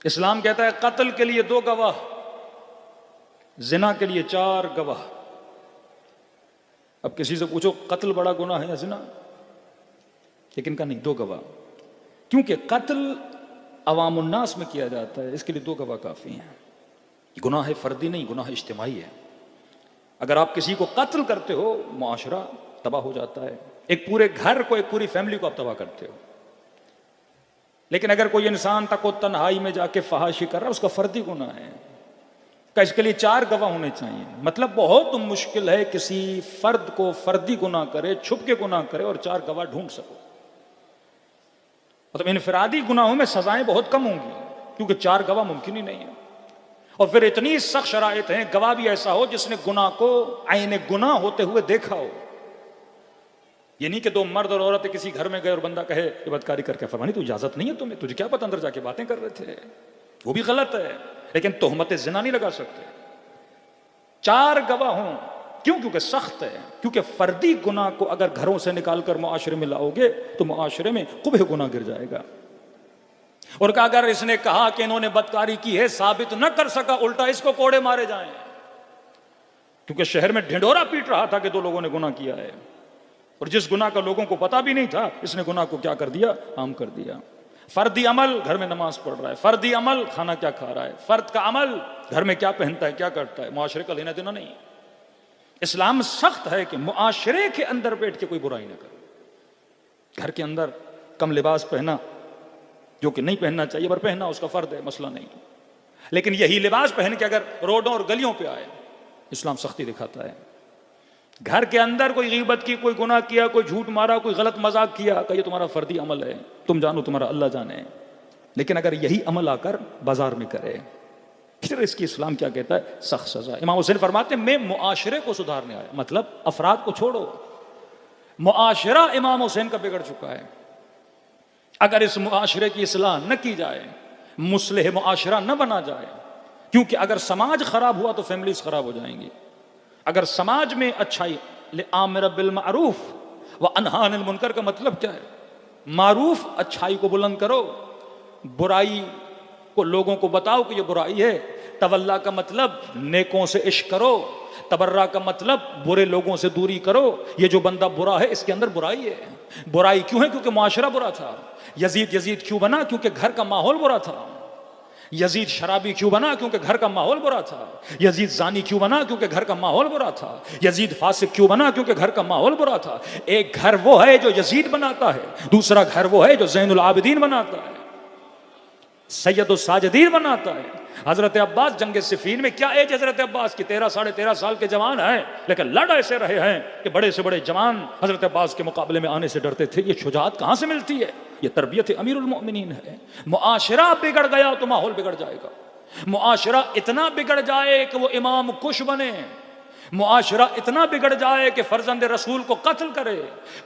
इस्लाम कहता है कत्ल के लिए 2 गवाह, जिना के लिए 4 गवाह। अब किसी से पूछो कत्ल बड़ा गुनाह है या जिना, लेकिन का नहीं, 2 गवाह। क्योंकि कत्ल अवामुन्नास में किया जाता है, इसके लिए 2 गवाह काफी हैं। गुनाह है फर्दी नहीं, गुनाह इज्तिमाई है। अगर आप किसी को कत्ल करते हो, मुआशरा तबाह हो जाता है। एक पूरे घर को, एक पूरी फैमिली को आप तबाह करते हो। लेकिन अगर कोई इंसान तको तन्हाई में जाके फहाशी कर रहा है, उसका फर्दी गुनाह है का, इसके लिए 4 गवाह होने चाहिए। मतलब बहुत मुश्किल है किसी फर्द को फर्दी गुनाह करे, छुप के गुनाह करे और 4 गवाह ढूंढ सको। मतलब इनफरादी गुनाहों में सजाएं बहुत कम होंगी, क्योंकि 4 गवाह मुमकिन ही नहीं है। और फिर इतनी सख्त शराइत हैं, गवाह भी ऐसा हो जिसने गुनाह को आईने गुनाह होते हुए देखा हो। ये नहीं कि 2 मर्द और औरत किसी घर में गए और बंदा कहे ये बदकारी करके, फरमानी तो इजाजत नहीं है तुम्हें, तुझे क्या पता अंदर जाके बातें कर रहे थे, वो भी गलत है। लेकिन तोहमत जिना नहीं लगा सकते। 4 गवाह हों, क्यों? क्योंकि सख्त है। क्योंकि फर्दी गुनाह को अगर घरों से निकालकर मुआशरे में लाओगे तो मुआशरे में कुबह गुनाह गिर जाएगा। और अगर इसने कहा कि इन्होंने बदकारी की है, साबित न कर सका, उल्टा इसको कोड़े मारे जाएं। क्योंकि शहर में ढिंढोरा पीट रहा था कि 2 लोगों ने गुनाह किया है, और जिस गुनाह का लोगों को पता भी नहीं था, इसने गुनाह को क्या कर दिया, आम कर दिया। फर्दी अमल, घर में नमाज पढ़ रहा है। फर्दी अमल, खाना क्या खा रहा है। फर्द का अमल, घर में क्या पहनता है, क्या करता है, मुआशरे का लेना देना नहीं। इस्लाम सख्त है कि मुआशरे के अंदर बैठ के कोई बुराई ना करे। घर के अंदर कम लिबास पहना, जो कि नहीं पहनना चाहिए, पर पहनना उसका फर्द है, मसला नहीं। लेकिन यही लिबास पहन के अगर रोडों और गलियों पे आए, इस्लाम सख्ती दिखाता है। घर के अंदर कोई गीबत की, कोई गुनाह किया, कोई झूठ मारा, कोई गलत मजाक किया, कहिए तुम्हारा फर्दी अमल है, तुम जानो, तुम्हारा अल्लाह जाने। लेकिन अगर यही अमल आकर बाजार में करे, फिर इसकी इस्लाम क्या कहता है, सख्त सजा। इमाम हुसैन फरमाते हैं मैं मुआशरे को सुधारने आया। मतलब अफराद को छोड़ो, मुआशरा इमाम हुसैन का बिगड़ चुका है। अगर इस मुआशरे की इस्लाह न की जाए, मुस्लिह मुआशरा न बना जाए, क्योंकि अगर समाज खराब हुआ तो फैमिलीज खराब हो जाएंगी। अगर समाज में अच्छाई, आमिर बिल मारूफ व अनहा अनिल मुनकर का मतलब क्या है? मारूफ, अच्छाई को बुलंद करो, बुराई को लोगों को बताओ कि ये बुराई है। तवल्ला का मतलब नेकों से इश्क करो, तबर्रा का मतलब बुरे लोगों से दूरी करो। ये जो बंदा बुरा है, इसके अंदर बुराई है। बुराई क्यों है? क्योंकि मुआशरा बुरा था। यजीद क्यों बना? क्योंकि घर का माहौल बुरा था। यजीद शराबी क्यों बना? क्योंकि घर का माहौल बुरा था। यजीद जानी क्यों बना? क्योंकि घर का माहौल बुरा था। यजीद फासिक क्यों बना? क्योंकि घर का माहौल बुरा था। एक घर वो है जो यजीद बनाता है, दूसरा घर वो है जो ज़ैनुल आबिदीन बनाता है, सैयदुल साजिदीन बनाता है। हजरत अब्बास जंग सिफीन में क्या एज हजरत अब्बास की, 13 साढ़े 13 साल के जवान हैं, लेकिन लड़ ऐसे रहे हैं कि बड़े से बड़े जवान हजरत अब्बास के मुकाबले में आने से डरते थे। ये शुजाअत कहां से मिलती है? ये तरबियत अमीरुल मोमिनीन है। मुआशरा बिगड़ गया तो माहौल बिगड़ जाएगा। मुआशरा इतना बिगड़ जाए कि वो इमाम कुश बने, मुआशरा इतना बिगड़ जाए कि फर्जंद रसूल को कत्ल करे,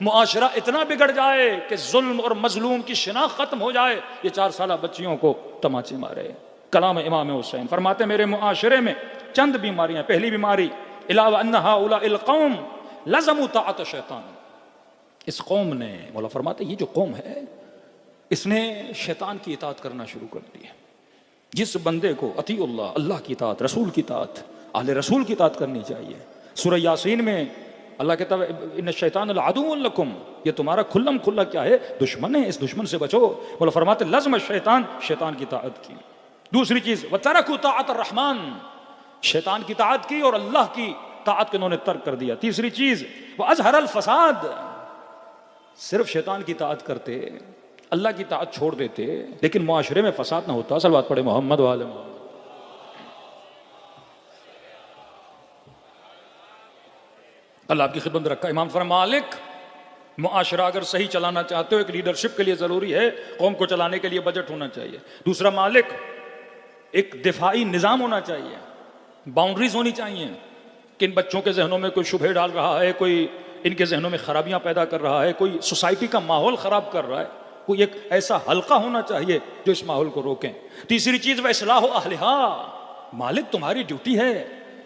मुआशरा इतना बिगड़ जाए कि जुल्म और मजलूम की शिनाख्त खत्म हो जाए, ये 4 साल बच्चियों को तमाचे मारे। कलाम इमाम हुसैन फरमाते मेरे मुआशरे में चंद बीमारियां। पहली बीमारी, इलावा अन्नहा उलाइल कौम लज़मू ताअत शैतान, इस कौम ने, मौला फरमाते ये जो कौम है, इसने शैतान की इताअत करना शुरू कर दी है। जिस बंदे को अतीउल्लाह, अल्लाह की इताअत, रसूल की इताअत, अहले रसूल की इताअत करनी चाहिए। सूरह यासीन में अल्लाह कहता है इन्न शैतान अदुव्वुन लकुम, ये तुम्हारा खुल्लम खुल्ला क्या है, दुश्मन है, इस दुश्मन से बचो। मौला फरमाते लज़्म शैतान, शैतान की इताअत की। दूसरी चीज व तरकू ताअत रहमान, शैतान की ताअत की और अल्लाह की ताअत को उन्होंने तर्क कर दिया। तीसरी चीज व अज़हरल फसाद, सिर्फ शैतान की ताअत करते, अल्लाह की ताअत छोड़ देते, लेकिन मुआशरे में फसाद ना होता। सलवात पढ़े मोहम्मद वाले मोहम्मद। अल्लाह आपकी खिदमत में रखा। इमाम फरमा मालिक, मुआशरा अगर सही चलाना चाहते हो, एक लीडरशिप के लिए जरूरी है कौम को चलाने के लिए बजट होना चाहिए। दूसरा मालिक, एक दिफाई निज़ाम होना चाहिए, बाउंड्रीज होनी चाहिए कि इन बच्चों के जहनों में कोई शुबहे डाल रहा है, कोई इनके जहनों में खराबियां पैदा कर रहा है, कोई सोसाइटी का माहौल खराब कर रहा है, कोई एक ऐसा हल्का होना चाहिए जो इस माहौल को रोकें। तीसरी चीज व इस्लाह अहलिहा, मालिक तुम्हारी ड्यूटी है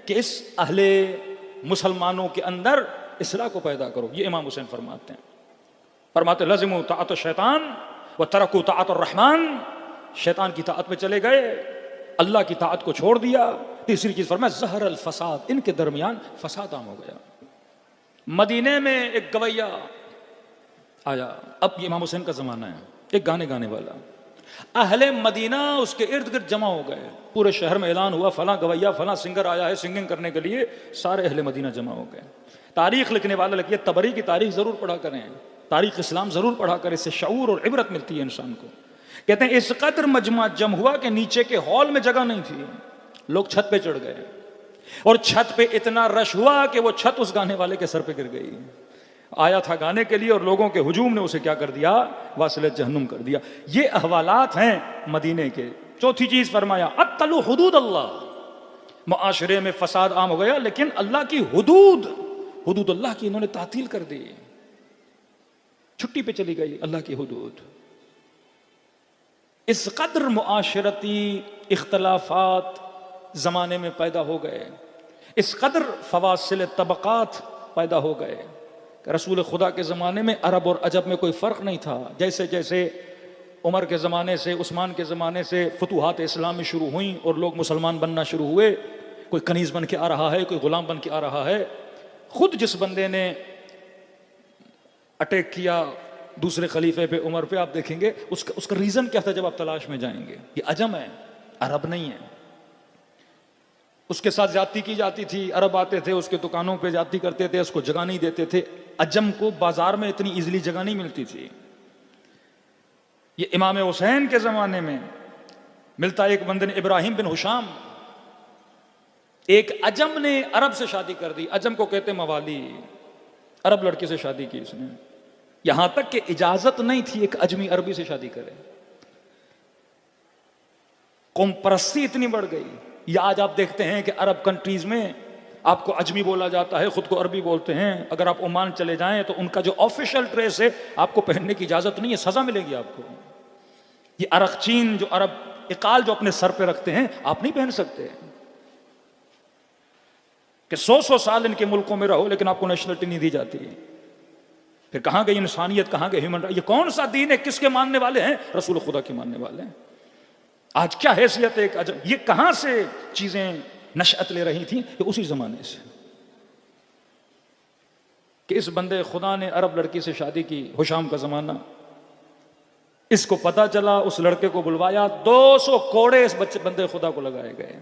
कि इस अहले मुसलमानों के अंदर इस्लाह को पैदा करो। ये इमाम हुसैन फरमाते हैं। फरमाते लज़िमू ताअत शैतान व तरकू ताअत रहमान, शैतान की ताअत में चले गए, अल्लाह की ताअत को छोड़ दिया। तीसरी चीज फरमाया ज़हर अल फसाद, इनके दरमियान फसाद आम हो गया। मदीने में एक गवैया आया, अब ये इमाम हुसैन का जमाना है, एक गाने गाने वाला। अहले मदीना उसके इर्द गिर्द जमा हो गए, पूरे शहर में ऐलान हुआ फला गवैया फला सिंगर आया है सिंगिंग करने के लिए। सारे अहले मदीना जमा हो गए। तारीख लिखने वाले लिखिए, तबरी की तारीख जरूर पढ़ा करें, तारीख इस्लाम जरूर पढ़ा करें, इससे शऊर और इबरत मिलती है इंसान को। कहते हैं इस कदर मजमा जम हुआ कि नीचे के हॉल में जगह नहीं थी, लोग छत पे चढ़ गए और छत पे इतना रश हुआ कि वो छत उस गाने वाले के सर पे गिर गई। आया था गाने के लिए और लोगों के हुजूम ने उसे क्या कर दिया, वासिल जहन्नुम कर दिया। ये अहवालात हैं मदीने के। चौथी चीज फरमाया अत्तलु हुदूद अल्लाह, मुआशरे में फसाद आम हो गया, लेकिन अल्लाह की हुदूद अल्लाह की इन्होंने तातील कर दी, छुट्टी पे चली गई अल्लाह की हुदूद। इस कदर मुआशरती इख्तलाफात जमाने में पैदा हो गए, इस कदर फवासिल तबकात पैदा हो गए। रसूल खुदा के ज़माने में अरब और अजब में कोई फ़र्क नहीं था। जैसे जैसे उमर के ज़माने से, उस्मान के ज़माने से फतूहात इस्लामी शुरू हुई और लोग मुसलमान बनना शुरू हुए, कोई कनीज़ बन के आ रहा है, कोई ग़ुलाम बन के आ रहा है। ख़ुद जिस बंदे ने अटैक किया दूसरे खलीफे पे, उमर पे, आप देखेंगे उसका रीज़न क्या था जब आप तलाश में जाएंगे। ये अजम है, अरब नहीं है। उसके साथ ज्यादती की जाती थी, अरब आते थे उसके दुकानों पे ज्यादती करते थे, उसको जगह नहीं देते थे। अजम को बाजार में इतनी इजीली जगह नहीं मिलती थी। ये इमाम हुसैन के जमाने में मिलता है। एक बंदे ने, इब्राहिम बिन हुशाम, एक अजम ने अरब से शादी कर दी। अजम को कहते मवाली, अरब लड़के से शादी की इसने, यहां तक कि इजाजत नहीं थी एक अजमी अरबी से शादी करे। कौम परस्ती इतनी बढ़ गई। या आज आप देखते हैं कि अरब कंट्रीज में आपको अजमी बोला जाता है, खुद को अरबी बोलते हैं। अगर आप ओमान चले जाएं तो उनका जो ऑफिशियल ड्रेस है आपको पहनने की इजाजत नहीं है, सजा मिलेगी आपको। ये अरकचीन जो अरब इकाल जो अपने सर पे रखते हैं, आप नहीं पहन सकते। कि 100 साल इनके मुल्कों में रहो लेकिन आपको नेशनलिटी नहीं दी जाती। फिर कहां गई इंसानियत, कहां गए ह्यूमन राइट? ये कौन सा दीन है? किसके मानने वाले हैं? रसूल खुदा के मानने वाले हैं। आज क्या हैसियत है एक अजम? ये कहां से चीजें नशअत ले रही थी? कि उसी जमाने से कि इस बंदे खुदा ने अरब लड़की से शादी की। हुशाम का जमाना, इसको पता चला, उस लड़के को बुलवाया, 200 कोड़े इस बंदे खुदा को लगाए गए।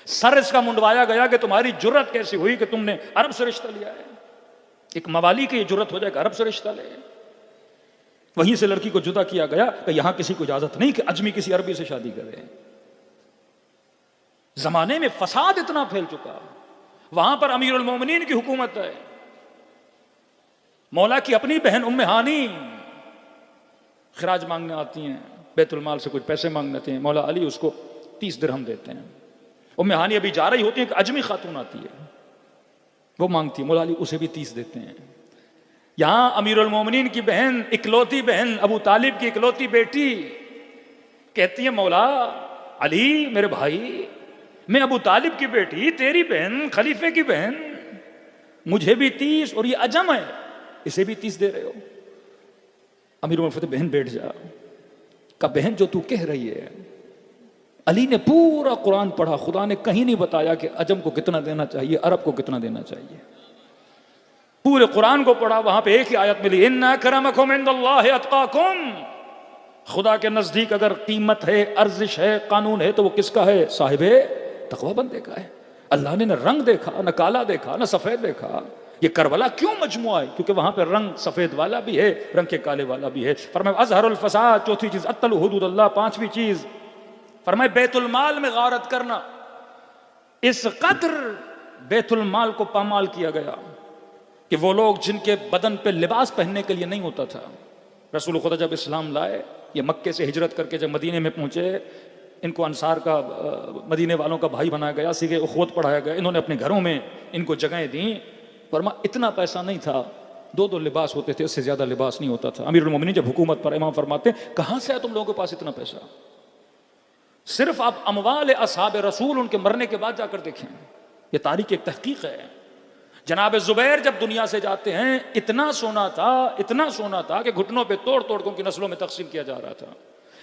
सर इसका मुंडवाया गया कि तुम्हारी जुर्रत कैसी हुई कि तुमने अरब से रिश्ता लिया है। एक मवाली की जुर्रत हो जाए कि अरब से रिश्ता ले। वहीं से लड़की को जुदा किया गया कि यहां किसी को इजाजत नहीं कि अजमी किसी अरबी से शादी करे। जमाने में फसाद इतना फैल चुका, वहां पर अमीरुल मोमिनीन की हुकूमत है। मौला की अपनी बहन उम्मे हानी खिराज मांगने आती हैं, बैतुल माल से कुछ पैसे मांगने आते हैं। मौला अली उसको 30 दिरहम देते हैं। उम्मे हानी अभी जा रही होती है कि अजमी खातून आती है, वो मांगती है, मौला अली उसे भी 30 देते हैं। यहां अमीरुल मोमिनीन की बहन, इकलौती बहन, अबू तालिब की इकलौती बेटी कहती है मौला अली मेरे भाई, मैं अबू तालिब की बेटी, तेरी बहन, खलीफे की बहन, मुझे भी 30 और ये अजम है इसे भी 30 दे रहे हो। अमीरुल मोमिनीन, बहन बैठ जा। का बहन जो तू कह रही है, अली ने पूरा कुरान पढ़ा, खुदा ने कहीं नहीं बताया कि अजम को कितना देना चाहिए, अरब को कितना देना चाहिए। पूरे कुरान को पढ़ा, वहां पे एक ही आयत मिली, इन्ना करमकुम इंदल्लाहि अत्काकुम। खुदा के नजदीक अगर कीमत है, अर्जिश है, कानून है तो वो किसका है? साहिबे तकवा बंदे का है। अल्लाह ने न रंग देखा, न काला देखा, न सफेद देखा। ये करबला क्यों मजमुआ है? क्योंकि वहां पर रंग सफेद वाला भी है, रंग के काले वाला भी है। फरमाया अज़हरुल फसाद, चौथी चीज अत्तल हुदूद अल्लाह, पांचवी चीज फरमाए बैतुल माल में गारत करना। इस कदर बैतुल माल को पामाल किया गया कि वो लोग जिनके बदन पे लिबास पहनने के लिए नहीं होता था, रसूल खुदा जब इस्लाम लाए, ये मक्के से हिजरत करके जब मदीने में पहुंचे, इनको अंसार का, मदीने वालों का भाई बनाया गया, सीधे उखवत पढ़ाया गया, इन्होंने अपने घरों में इनको जगहें दी। फरमा इतना पैसा नहीं था, 2 लिबास होते थे, इससे ज्यादा लिबास नहीं होता था। अमीरुल मोमिनीन जब हुकूमत पर, इमाम फरमाते कहां से है तुम लोगों के पास इतना पैसा? सिर्फ आप अमवाल असहाब रसूल उनके मरने के बाद जाकर देखें, यह तारीख एक तहकीक है। जनाब जुबैर जब दुनिया से जाते हैं, इतना सोना था, इतना सोना था कि घुटनों पे तोड़ तोड़ के उनकी नस्लों में तकसीम किया जा रहा था।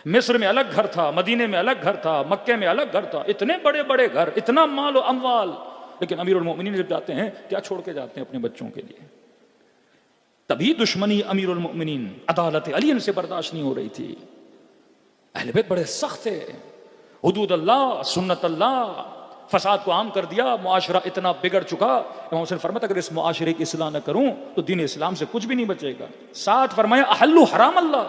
मिस्र में अलग घर था, मदीने में अलग घर था, मक्के में अलग घर था, इतने बड़े बड़े घर, इतना माल और अमवाल, लेकिन अमीरुल मोमिनीन जब जाते हैं क्या छोड़ के जाते हैं अपने बच्चों के लिए? तभी दुश्मनी अमीरुल मोमिनीन अदालत अली से बर्दाश्त नहीं हो रही थी। अहले बैत बड़े सख्त थे, हुदूद अल्लाह, सुन्नत अल्लाह, फसाद को आम कर दिया, मुआशरा इतना बिगड़ चुका। इमाम हुसैन फरमाते अगर इस मुआशरे की इस्लाह न करूं तो दीन इस्लाम से कुछ भी नहीं बचेगा। साथ फरमाया अहल्लु हराम अल्लाह,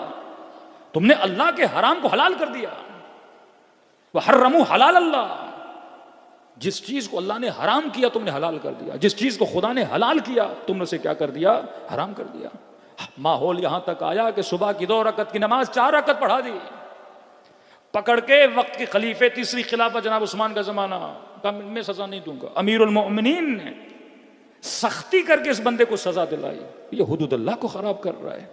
तुमने अल्लाह के हराम को हलाल कर दिया। वह हर्रमु हलाल अल्लाह, जिस चीज को अल्लाह ने हराम किया तुमने हलाल कर दिया, जिस चीज को खुदा ने हलाल किया तुमने उसे क्या कर दिया? हराम कर दिया। माहौल यहां तक आया कि सुबह की 2 रकत की नमाज 4 रकत पढ़ा दी, पकड़ के वक्त के खलीफे, तीसरी खिलाफत जनाब उस्मान का जमाना, कहा मैं सजा नहीं दूंगा। अमीरुल मोमिनीन ने सख्ती करके इस बंदे को सजा दिलाई, ये हुदूद अल्लाह को खराब कर रहा है,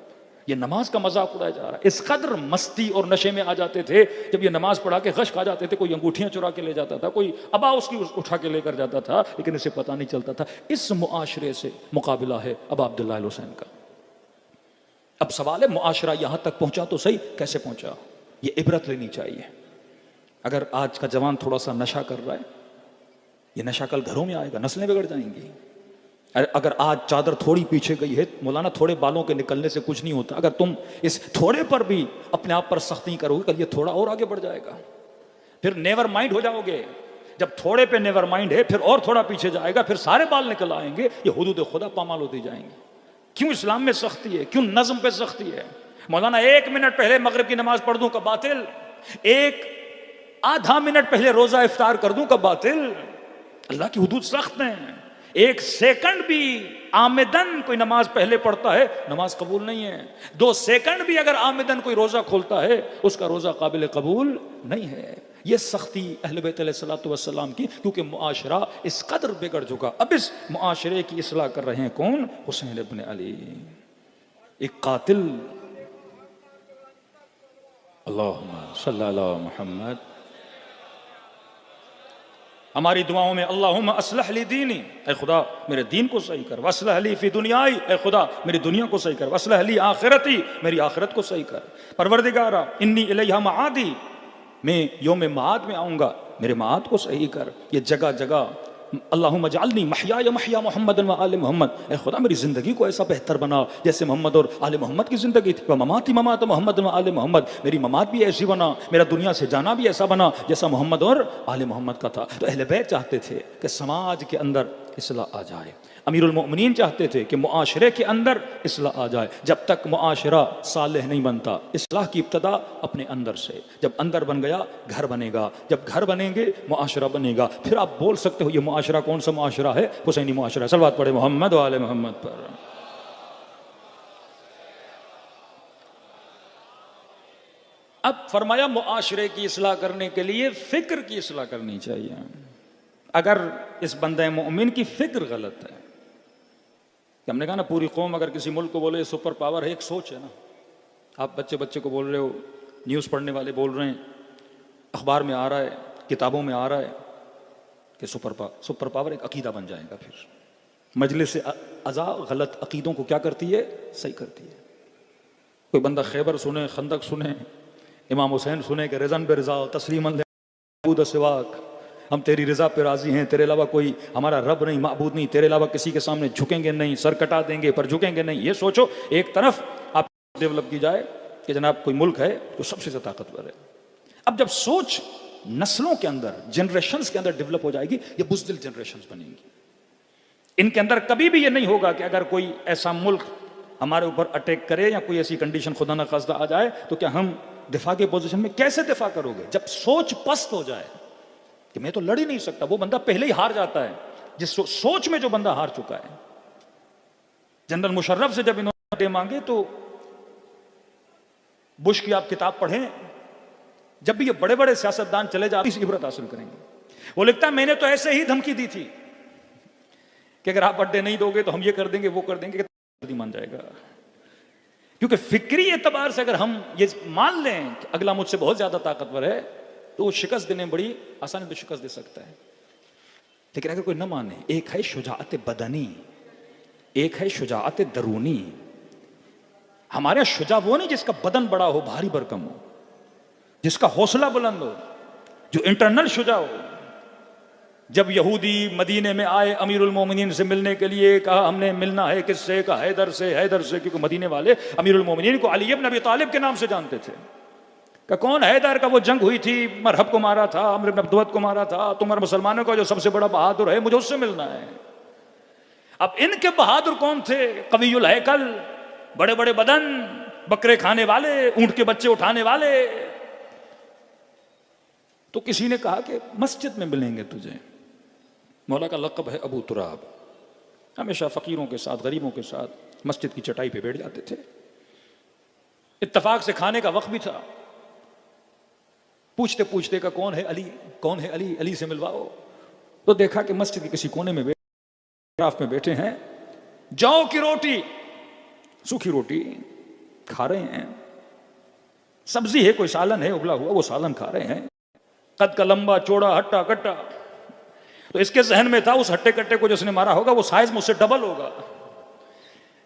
ये नमाज का मजाक उड़ाया जा रहा है। इस कदर मस्ती और नशे में आ जाते थे, जब ये नमाज पढ़ा के गश खा जाते थे, कोई अंगूठियां चुरा के ले जाता था, कोई अबा उसकी उठा के लेकर जाता था, लेकिन इसे पता नहीं चलता था। इस मुआशरे से मुकाबला है अब अब्दुल्लाह हुसैन का। अब सवाल है मुआशरा यहां तक पहुंचा तो सही, कैसे पहुंचा? ये इबरत लेनी चाहिए। अगर आज का जवान थोड़ा सा नशा कर रहा है, ये नशा कल घरों में आएगा, नस्लें बिगड़ जाएंगी। अगर आज चादर थोड़ी पीछे गई है, मौलाना थोड़े बालों के निकलने से कुछ नहीं होता, अगर तुम इस थोड़े पर भी अपने आप पर सख्ती करोगे, कल ये थोड़ा और आगे बढ़ जाएगा, फिर नेवर माइंड हो जाओगे। जब थोड़े पे नेवर माइंड है, फिर और थोड़ा पीछे जाएगा, फिर सारे बाल निकल आएंगे, ये हुदूद खुदा पामाल होती जाएंगी। क्यों इस्लाम में सख्ती है? क्यों नज्म पे सख्ती है? मौलाना 1 मिनट पहले मगरिब की नमाज पढ़ दूं का बातिल, एक आधा मिनट पहले रोजा इफ्तार कर दूं का बातिल। अल्लाह की हुदूद सख्त है। 1 सेकंड भी आमेदन कोई नमाज पहले पढ़ता है, नमाज कबूल नहीं है। 2 सेकंड भी अगर आमेदन कोई रोजा खोलता है, उसका रोजा काबिल कबूल नहीं है। ये सख्ती अहले बैत अलैहिस्सलातु वस्सलाम की, क्योंकि मुआशरा इस कदर बिगड़ चुका। अब इस मुआशरे की इस्लाह कर रहे हैं कौन? हुसैन इब्न अली, एक कातिल। अल्लाहुम्मा सल्ली अला मुहम्मद। हमारी दुआओं में अल्लाहुम्मा अस्लह ली दीनी, ऐ खुदा मेरे दीन को सही कर, वस्लह ली फी दुनियाई, ऐ खुदा मेरी दुनिया को सही कर, वस्लह ली आखिरती, मेरी आखिरत को सही कर। परवरदिगारा इन्नी इलैहा माआदी, मैं यौम माआद में आऊंगा, मेरे माआद को सही कर। ये जगह जगह अल्लाहुम्मा जअलनी महया य महया मुहम्मद व आले मोहम्मद, ऐ खुदा मेरी जिंदगी को ऐसा बेहतर बना जैसे मोहम्मद और आले मोहम्मद की जिंदगी थी। व ममाती ममात मोहम्मद व आले मोहम्मद, मेरी ममात भी ऐसी बना, मेरा दुनिया से जाना भी ऐसा बना जैसा मोहम्मद और आले मोहम्मद का था। तो अहले बैत चाहते थे कि समाज के अंदर इस्लाह आ जाए, अमीरुल मोमिनीन चाहते थे कि मुआशरे के अंदर इस्लाह आ जाए। जब तक मुआशरा सालेह नहीं बनता, इस्लाह की इब्तदा अपने अंदर से। जब अंदर बन गया घर बनेगा, जब घर बनेंगे मुआशरा बनेगा। फिर आप बोल सकते हो ये मुआशरा कौन सा मुआशरा है? हुसैनी मुआशरा। सलवात पढ़े मोहम्मद व आले मोहम्मद पर। अब फरमाया मुआशरे की इस्लाह करने के लिए फिक्र की इस्लाह करनी चाहिए। अगर इस बंदे मोमिन की फिक्र गलत है, हमने कहा ना पूरी कौम अगर किसी मुल्क को बोले सुपर पावर है, एक सोच है ना। आप बच्चे बच्चे को बोल रहे हो, न्यूज़ पढ़ने वाले बोल रहे हैं, अखबार में आ रहा है, किताबों में आ रहा है कि सुपर पावर एक अकीदा बन जाएगा। फिर मजलिस अज़ा गलत अकीदों को क्या करती है? सही करती है। कोई बंदा खैबर सुने, खंदक सुने, इमाम हुसैन सुने कि रिज़न बे रिज़ा तस्लीमन ले सिवाक, हम तेरी रजा पे राजी हैं, तेरे अलावा कोई हमारा रब नहीं, माबूद नहीं, तेरे अलावा किसी के सामने झुकेंगे नहीं, सर कटा देंगे पर झुकेंगे नहीं। ये सोचो, एक तरफ आप डेवलप की जाए कि जनाब कोई मुल्क है तो सबसे ज्यादा ताकतवर है। अब जब सोच नस्लों के अंदर, जनरेशंस के अंदर डेवलप हो जाएगी, ये बुज़दिल जनरेशंस बनेंगी। इनके अंदर कभी भी ये नहीं होगा कि अगर कोई ऐसा मुल्क हमारे ऊपर अटैक करे या कोई ऐसी कंडीशन खुदा न खास्ता आ जाए तो क्या हम दिफा के पोजीशन में कैसे दिफा करोगे? जब सोच पस्त हो जाए कि मैं तो लड़ ही नहीं सकता, वो बंदा पहले ही हार जाता है। जिस सोच में जो बंदा हार चुका है। जनरल मुशर्रफ से जब इन्होंने दे मांगे तो बुश की आप किताब पढ़ें, जब भी ये बड़े बड़े सियासतदान चले जाते हैं इबरत हासिल करेंगे। वो लिखता है मैंने तो ऐसे ही धमकी दी थी कि अगर आप अड्डे नहीं दोगे तो हम ये कर देंगे वो कर देंगे, मान जाएगा। क्योंकि फिक्री एतबार से अगर हम ये मान लें कि अगला मुझसे बहुत ज्यादा ताकतवर है तो वो शिकस्त देने बड़ी आसानी से शिकस्त दे सकता है। लेकिन अगर कोई न माने, एक है शुजाअत बदनी, एक है शुजाअत दरूनी। हमारे शुजा वो नहीं जिसका बदन बड़ा हो, भारी भरकम हो, जिसका हौसला बुलंद हो, जो इंटरनल शुजा हो। जब यहूदी मदीने में आए अमीरुल मोमिनीन से मिलने के लिए, कहा हमने मिलना है किससे, कहा हैदर से। हैदर से क्योंकि मदीने वाले अमीरुल मोमिनीन को अली इब्न अबी तालिब के नाम से जानते थे। का कौन हैदर? का वो जंग हुई थी, मरहब को मारा था, अमर इब्न अब्दुवत को मारा था, तुम्हारे मुसलमानों का जो सबसे बड़ा बहादुर है, मुझे उससे मिलना है। अब इनके बहादुर कौन थे? कवियुल हैकल, बड़े बड़े बदन, बकरे खाने वाले, ऊंट के बच्चे उठाने वाले। तो किसी ने कहा कि मस्जिद में मिलेंगे तुझे। मौला का लक़ब है अबू तुराब। हमेशा फकीरों के साथ, गरीबों के साथ मस्जिद की चटाई पे बैठ जाते थे। इत्तफाक से खाने का वक्त भी था। पूछते पूछते का कौन है अली, कौन है अली, अली से मिलवाओ। तो देखा कि मस्जिद के किसी कोने में बैठे हैं, जौ की रोटी, सूखी रोटी खा रहे हैं। सब्जी है, कोई सालन है उबला हुआ, वो सालन खा रहे हैं। कद का लंबा चौड़ा हट्टा कट्टा। तो इसके जहन में था उस हट्टे कट्टे को जिसने मारा होगा वो साइज मुझसे डबल होगा।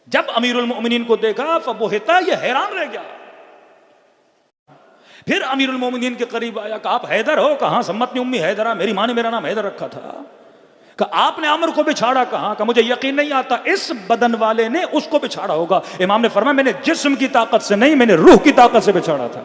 जब अमीरुल मोमिनीन को देखा फबुहिता, ये हैरान रह गया। फिर अमीरुल मोमिनीन के करीब आया, कहा आप हैदर हो? कहा सम्मत उम्मी हैदरा, मेरी माँ ने मेरा नाम हैदर रखा था। कहा आपने अमर को बिछाड़ा कहा? का मुझे यकीन नहीं आता, इस बदन वाले ने उसको बिछाड़ा होगा। इमाम ने फरमाया मैंने जिस्म की ताकत से नहीं, मैंने रूह की ताकत से बिछाड़ा था।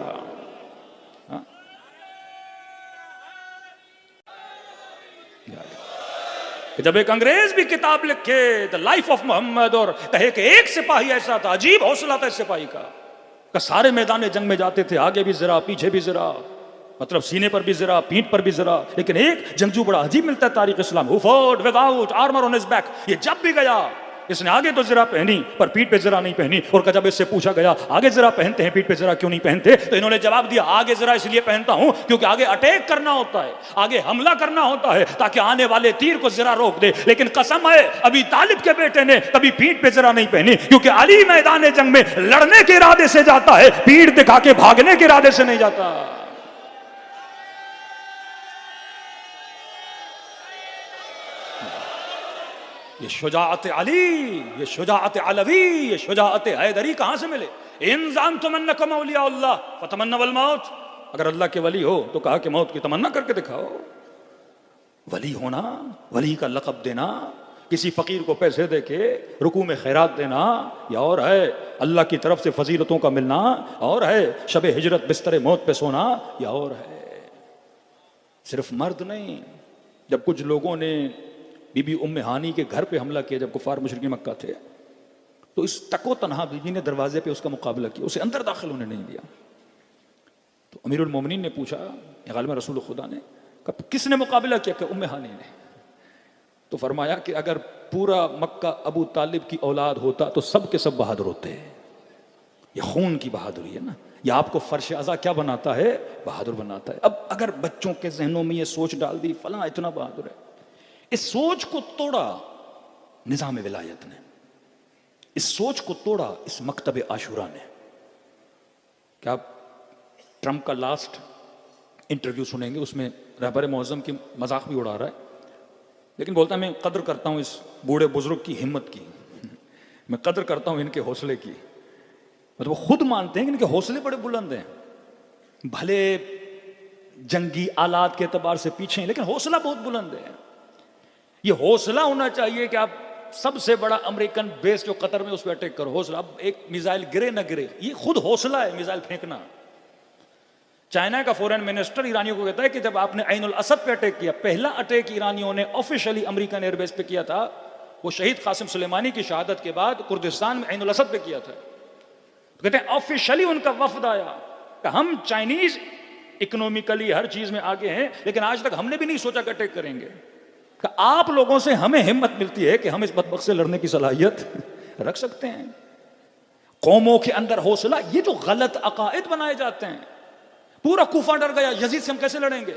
जब एक अंग्रेज भी किताब लिखे द लाइफ ऑफ मोहम्मद और कहे कि एक सिपाही ऐसा था, अजीब हौसला था इस सिपाही का सारे मैदान जंग में जाते थे, आगे भी जरा पीछे भी जरा, मतलब सीने पर भी जरा पीठ पर भी जरा, लेकिन एक जंगजू बड़ा अजीब मिलता है तारीख इस्लाम, who fought without armour on his back. ये जब भी गया इसने आगे तो जरा पहनी पर पीठ पे जरा नहीं पहनी। और जब इससे पूछा गया आगे जरा पहनते हैं पीठ पे जरा क्यों नहीं पहनते, तो इन्होंने जवाब दिया आगे जरा इसलिए पहनता हूं क्योंकि आगे अटैक करना होता है, आगे हमला करना होता है ताकि आने वाले तीर को जरा रोक दे। लेकिन कसम है अभी तालिब के बेटे ने कभी पीठ पे जरा नहीं पहनी, क्योंकि अली मैदान जंग में लड़ने के इरादे से जाता है, पीठ दिखा के भागने के इरादे से नहीं जाता। ये शुजाअत अली, ये शुजाअत अलवी, ये शुजाअत हैदरी कहां से मिले? इंसान तुमन्नकुम औलियाउल्लाह फतमन्नवल मौत। अगर अल्लाह के वली हो तो कहा कि मौत की तमन्ना करके दिखाओ। वली होना, वली का लक़ब देना, किसी फकीर को पैसे देके रुकू में खैरात देना, या और है अल्लाह की तरफ से फजीलतों का मिलना, और है शब हिजरत बिस्तर मौत पे सोना, या और है सिर्फ मर्द नहीं। जब कुछ लोगों ने बीबी उम्मे हानी के घर पे हमला किया, जब कुफार मुशरिकीन मक्का थे, तो इस तको तनहा बीबी ने दरवाजे पे उसका मुकाबला किया, उसे अंदर दाखिल होने नहीं दिया। तो अमीरुल मोमिनीन ने पूछा, गालिब रसूल खुदा ने, किसने मुकाबला किया? कि उम्मे हानी ने। तो फरमाया कि अगर पूरा मक्का अबू तालिब की औलाद होता तो सब के सब बहादुर होते। ये खून की बहादुरी है ना, ये आपको फर्श अज़ा क्या बनाता है? बहादुर बनाता है। अब अगर बच्चों के जहनों में ये सोच डाल दी फला इतना बहादुर है, इस सोच को तोड़ा निज़ाम विलायत ने, इस सोच को तोड़ा इस मकतब आशूरा ने। क्या आप ट्रंप का लास्ट इंटरव्यू सुनेंगे, उसमें रहबर मौज़म की मजाक भी उड़ा रहा है, लेकिन बोलता है मैं कदर करता हूं इस बूढ़े बुजुर्ग की हिम्मत की, मैं कदर करता हूं इनके हौसले की। मतलब वो खुद मानते हैं कि इनके हौसले बड़े बुलंद हैं, भले जंगी आलात के एतबार से पीछे हैं लेकिन हौसला बहुत बुलंद है। ये हौसला होना चाहिए कि आप सबसे बड़ा अमेरिकन बेस जो कतर में उस पर अटैक करो, हौसला। अब एक मिसाइल गिरे ना गिरे, ये खुद हौसला है मिसाइल फेंकना। चाइना का फॉरेन मिनिस्टर ईरानियों को कहता है कि जब आपने ऐनुल असद पे अटैक किया, पहला अटैक ईरानियों ने ऑफिशियली अमेरिकन एयरबेस पे किया था, वो शहीद कासिम सुलेमानी की शहादत के बाद कुर्दिस्तान में ऐनुल असद पे किया था। तो कहते हैं ऑफिशियली उनका वफद आया कि हम चाइनीज इकोनॉमिकली हर चीज में आगे हैं, लेकिन आज तक हमने भी नहीं सोचा कि अटैक करेंगे। कि आप लोगों से हमें हिम्मत मिलती है कि हम इस बदबख्त से लड़ने की सलाहियत रख सकते हैं। कौमों के अंदर हौसला, ये जो गलत अकायद बनाए जाते हैं, पूरा कूफा डर गया यजीद से हम कैसे लड़ेंगे।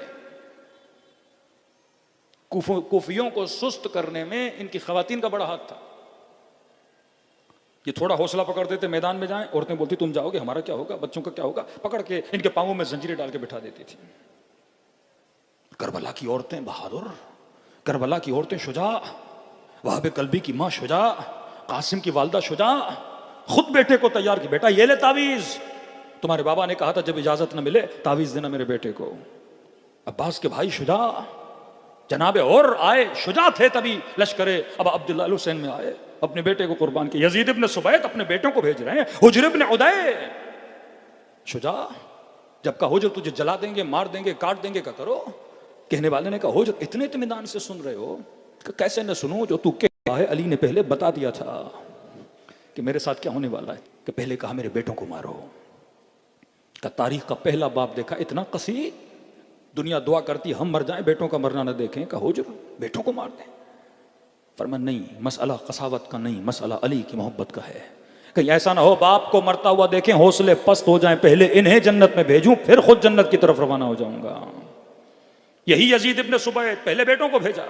कूफियों को सुस्त करने में इनकी खवातीन का बड़ा हाथ था। ये थोड़ा हौसला पकड़ देते, मैदान में जाएं, औरतें बोलती तुम जाओगे हमारा क्या होगा, बच्चों का क्या होगा, पकड़ के इनके पांवों में जंजीरें डाल के बिठा देती थी। करबला की औरतें बहादुर, करबला की औरतें शुजा, वहाब कल्बी की मां शुजा, कासिम की वालदा शुजा, खुद बेटे को तैयार की, बेटा ये ले तावीज, तुम्हारे बाबा ने कहा था जब इजाजत न मिले तावीज देना मेरे बेटे को। अब्बास के भाई शुजा जनाबे और आए, शुजा थे तभी लश्करे अब अब्दुल्ला अल हुसैन में आए, अपने बेटे को कुर्बान किया। यजीद इब्न सुबैत अपने बेटों को भेज रहे हैं, हुज्र इब्न उदय। शुजा जब कहा हुज्र तुझे जला देंगे, मार देंगे, काट देंगे, क्या करो? कहने वाले ने कहा हुज्र इतने इत्मीनान से सुन रहे हो, कैसे न सुनो, जो तू कहा है अली ने पहले बता दिया था कि मेरे साथ क्या होने वाला है, कि पहले कहा मेरे बेटों को मारो। का तारीख का पहला बाप देखा, इतना कसी, दुनिया दुआ करती हम मर जाएं बेटों का मरना न देखें। का हुज्र बेटों को मार दें? फरमान नहीं, मसला कसावत का नहीं, मसला अली की मोहब्बत का है। कहीं ऐसा ना हो बाप को मरता हुआ देखें, हौसले पस्त हो जाएं, पहले इन्हें जन्नत में भेजूं फिर खुद जन्नत की तरफ रवाना हो जाऊंगा। यही यजीद इब्न सुबैत पहले बेटों को भेजा।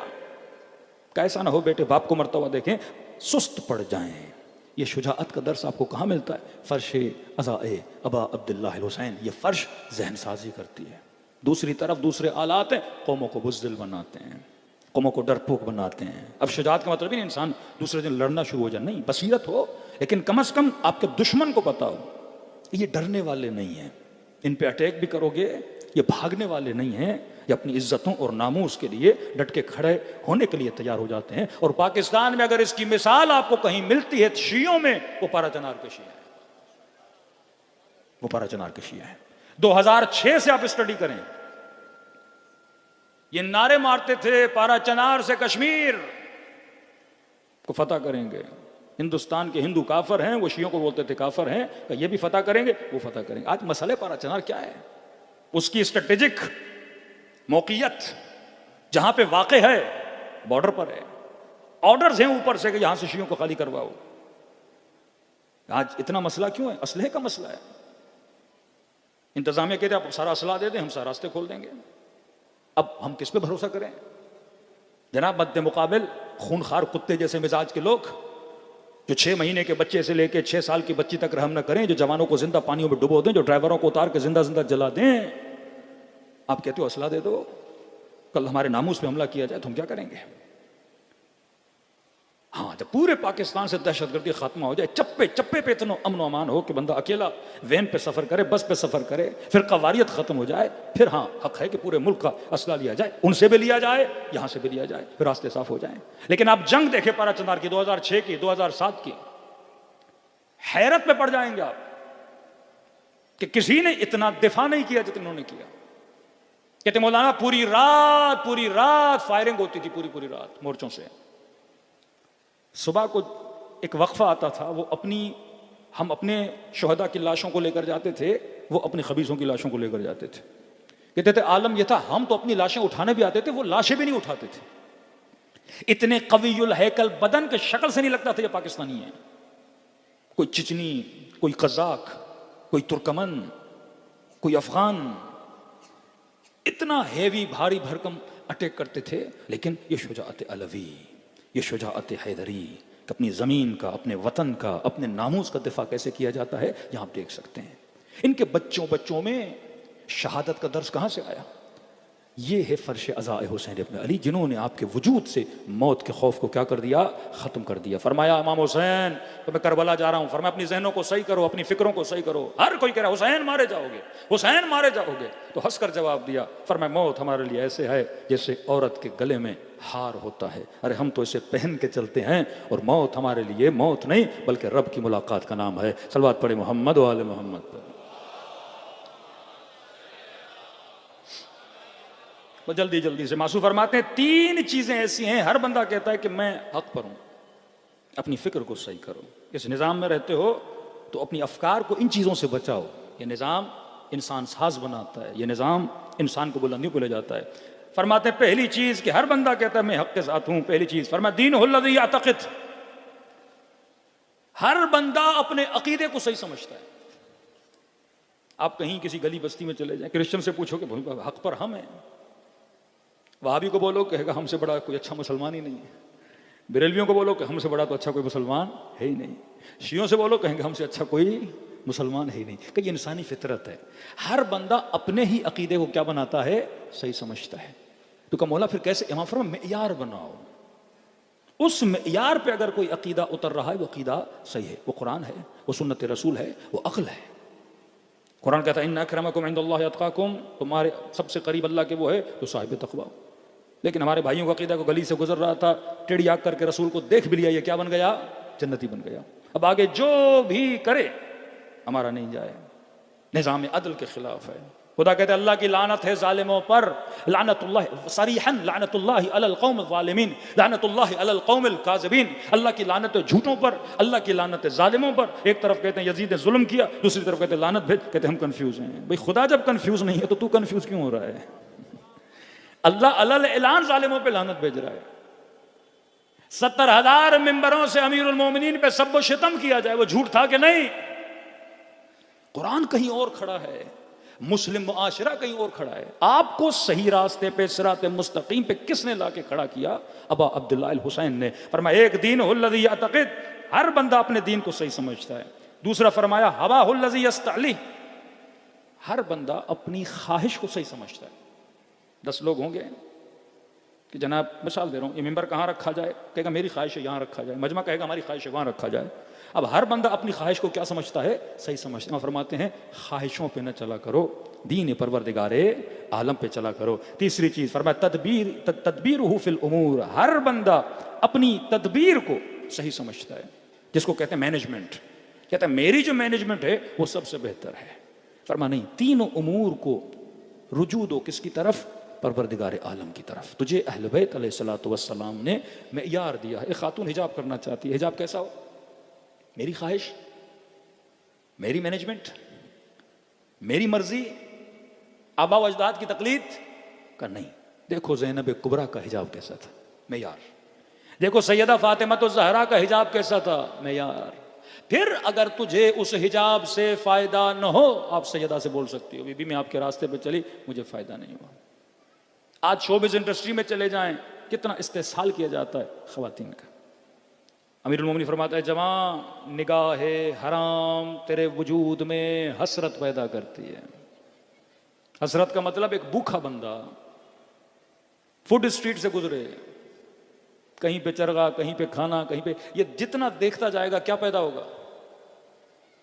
कैसा ना हो बेटे बाप को मरता हुआ देखें, सुस्त पड़ जाएं। ये शुजाअत का दर्स आपको कहाँ मिलता है? फर्श अज़ाए अबा अब्दुल्लाह हुसैन, ये फर्श जहन साजी करती है। दूसरी तरफ दूसरे आलात हैं, कौमों को बुज़दिल बनाते हैं, कौमों को डरपोक बनाते हैं। अब शुजाअत का मतलब ही नहीं इंसान दूसरे दिन लड़ना शुरू हो जाए, नहीं, बसीरत हो, लेकिन कम से कम आपके दुश्मन को पता हो ये डरने वाले नहीं हैं, इन पे अटैक भी करोगे, ये भागने वाले नहीं हैं, ये अपनी इज्जतों और नामूस के लिए डट के खड़े होने के लिए तैयार हो जाते हैं। और पाकिस्तान में अगर इसकी मिसाल आपको कहीं मिलती है शियों में, वो पारा चनार के शिया है, वो पारा चनार के शिया है। 2006 से आप स्टडी करें, ये नारे मारते थे पारा चनार से कश्मीर को फतह करेंगे। हिंदुस्तान के हिंदू काफर हैं, वो शियों को बोलते थे काफर हैं, ये भी फतह करेंगे, वो फतह करेंगे। आज मसले पारा चनार क्या है? उसकी स्ट्रेटेजिक मौकियत जहां पे वाक़े है, बॉर्डर पर है, ऑर्डर्स हैं ऊपर से कि यहां से शियों को खाली करवाओ। आज इतना मसला क्यों है? असलहे का मसला है। इंतजामिया कहते आप सारा असला दे दें, हम सारे रास्ते खोल देंगे। अब हम किस पे भरोसा करें जनाब? मद्दे मुकाबिल खूनखार कुत्ते जैसे मिजाज के लोग, जो 6 महीने के बच्चे से लेकर 6 साल की बच्ची तक रहम न करें, जो जवानों को जिंदा पानियों में डुबो दें, जो ड्राइवरों को उतार के जिंदा जिंदा जला दें। आप कहते हो असला दे दो, कल हमारे नामूस पे हमला किया जाए तो हम क्या करेंगे? हाँ, जब पूरे पाकिस्तान से दहशतगर्दी खात्मा हो जाए, चप्पे चप्पे पे इतना अमन अमान हो कि बंदा अकेला वैन पे सफर करे, बस पे सफर करे, फिर कवारियत खत्म हो जाए, फिर हाँ हक है कि पूरे मुल्क का असला लिया जाए, उनसे भी लिया जाए, यहां से भी लिया जाए, फिर रास्ते साफ हो जाए। लेकिन आप जंग देखे पारा चनार की, 2006 की, 2007 की, हैरत में पड़ जाएंगे आप कि किसी ने इतना दिफा नहीं किया जितना उन्होंने किया। कहते मौलाना पूरी रात फायरिंग होती थी, पूरी रात मोर्चों से। सुबह को एक वक्फा आता था, वो हम अपने शोहदा की लाशों को लेकर जाते थे, वो अपने खबीसों की लाशों को लेकर जाते थे। कहते थे आलम यह था, हम तो अपनी लाशें उठाने भी आते थे, वो लाशें भी नहीं उठाते थे। इतने कवियुल हैकल बदन के शक्ल से नहीं लगता था ये पाकिस्तानी है। कोई चिचनी, कोई कजाक, कोई तुर्कमन, कोई अफगान, इतना हैवी भारी भरकम अटैक करते थे। लेकिन ये शुजाअत अलवी, ये शुजाअत हैदरी, अपनी ज़मीन का, अपने वतन का, अपने नामूस का दिफा कैसे किया जाता है, यहां आप देख सकते हैं। इनके बच्चों में शहादत का दर्स कहां से आया? ये है फर्श अज़ाए हुसैन इब्न अली, जिन्होंने आपके वजूद से मौत के खौफ को क्या कर दिया? ख़त्म कर दिया। फरमाया इमाम हुसैन तो मैं करबला जा रहा हूँ, फरमाया अपनी जहनों को सही करो, अपनी फिक्रों को सही करो। हर कोई कह रहा हुसैन मारे जाओगे, हुसैन मारे जाओगे, तो हंस कर जवाब दिया, फरमाया मौत हमारे लिए ऐसे है जैसे औरत के गले में हार होता है। अरे हम तो इसे पहन के चलते हैं, और मौत हमारे लिए मौत नहीं बल्कि रब की मुलाकात का नाम है। सलवात पढ़े मोहम्मद व आले मोहम्मद पर। तो जल्दी से मासूम फरमाते हैं 3 चीजें ऐसी हैं, हर बंदा कहता है कि मैं हक पर हूं। अपनी फिक्र को सही करो। इस निज़ाम में रहते हो तो अपनी अफकार को इन चीज़ों से बचाओ। ये निज़ाम इंसान साज बनाता है, ये निज़ाम इंसान को बुलंदियों को ले जाता है। फरमाते पहली चीज़ कि हर बंदा कहता है मैं हक के साथ हूं। पहली चीज़ फरमा दीनुहुल्लज़ी यअतक़िद, हर बंदा अपने अकीदे को सही समझता है। आप कहीं किसी गली बस्ती में चले जाएं, क्रिश्चियन से पूछो कि हक पर हम हैं, वहाबी को बोलो कहेगा हमसे बड़ा कोई अच्छा मुसलमान ही नहीं है, बरेलवियों को बोलो कि हमसे बड़ा तो अच्छा कोई मुसलमान है ही नहीं, शियों से बोलो कहेंगे हमसे अच्छा कोई मुसलमान है ही नहीं। कि ये इंसानी फितरत है, हर बंदा अपने ही अकीदे को क्या बनाता है? सही समझता है। तो का मौला फिर कैसे? इमाम फरमा मेयार बनाओ, उस मेयार पे अगर कोई अकीदा उतर रहा है वो अकीदा सही है, वो कुरान है, वो सुन्नत रसूल है, वो अक्ल है। कुरान कहता है इन्ना अक्रमकुम इंदल्लाहि अतकाकुम, तुम्हारे सबसे करीब अल्लाह के वो है तो साहिब तकवा। लेकिन हमारे भाइयों का अकीदा को गली से गुजर रहा था, टेढ़ी आग करके रसूल को देख भी लिया, ये क्या बन गया? जन्नती बन गया। अब आगे जो भी करे हमारा नहीं जाए, निज़ाम अदल के खिलाफ है। खुदा कहते हैं अल्लाह की लानत है जालिमों पर, लानतुल्लाह सरीहन लानतुल्लाह अलल कौम ज़ालिमीन लानतुल्लाह अलल कौमिल काज़िबीन। अल्लाह की लानत है झूठों पर, अल्लाह की लानत है जालिमों पर। एक तरफ कहते हैं यजीद ने जुल्म किया, दूसरी तरफ कहते हैं लानत भेज, कहते हैं हम कंफ्यूज हैं। भाई खुदा जब कंफ्यूज नहीं है तो तू कंफ्यूज क्यों हो रहा है? अल्लाह अलल ऐलान जालिमों पे लानत भेज रहा है। 70,000 मिंबरों से अमीरुल मोमिनीन पे सब्ब शितम किया जाए, वो झूठ था कि नहीं? कुरान कहीं और खड़ा है, मुस्लिम मुआशरा कहीं और खड़ा है। आपको सही रास्ते पे सिरात मुस्तकीम पे किसने लाके खड़ा किया? अबा अब्दुल्ला अल हुसैन ने। फरमाया एक दीन हुल्लज़ी यअतक़िद, हर बंदा अपने दीन को सही समझता है। दूसरा फरमाया हवा हुल्लज़ी यस्तअली, हर बंदा अपनी ख्वाहिश को सही समझता है। 10 लोग होंगे कि जनाब मिसाल दे रहा हूँ, ये मिंबर कहाँ रखा जाए? कहेगा मेरी ख्वाहिश है यहाँ रखा जाए। मजमा कहेगा हमारी ख्वाहिश है वहाँ रखा जाए। अब हर बंदा अपनी ख्वाहिश को क्या समझता है? सही समझता है। फरमाते हैं ख्वाहिशों पे न चला करो, दीन परवरदिगारे आलम पे चला करो। तीसरी चीज फरमाया तदबीरुहु फिल उमूर, हर बंदा अपनी तदबीर को सही समझता है, जिसको कहते हैं मैनेजमेंट। कहता है मेरी जो मैनेजमेंट है वो सबसे बेहतर है। फरमा नहीं, तीनों उमूर को रुजू दो किसकी तरफ? परवरदिगार आलम की तरफ। तुझे अहले बैत अलैहिस्सलातु वस्सलाम ने मेयार दिया है। एक खातून हिजाब करना चाहती है, हिजाब कैसा हो? मेरी ख्वाहिश, मेरी मैनेजमेंट, मेरी मर्जी, आबा व अजदाद की तकलीद का नहीं। देखो ज़ैनब कुबरा का हिजाब कैसा था? मेयार। देखो सैयदा फातिमा तो ज़हरा का हिजाब कैसा था? मेयार। फिर अगर तुझे उस हिजाब से फायदा न हो, आप सैयदा से बोल सकती हो बीबी मैं आपके रास्ते पे चली, मुझे फायदा नहीं हुआ। आज शोबिज़ इंडस्ट्री में चले जाएं, कितना इस्तेसाल किया जाता है ख़वातीन का। अमीरुल मोमिनीन फरमाता है जवां निगाहे हराम तेरे वजूद में हसरत पैदा करती है। हसरत का मतलब एक भूखा बंदा फूड स्ट्रीट से गुजरे, कहीं पे चरगा, कहीं पे खाना, कहीं पे, ये जितना देखता जाएगा क्या पैदा होगा?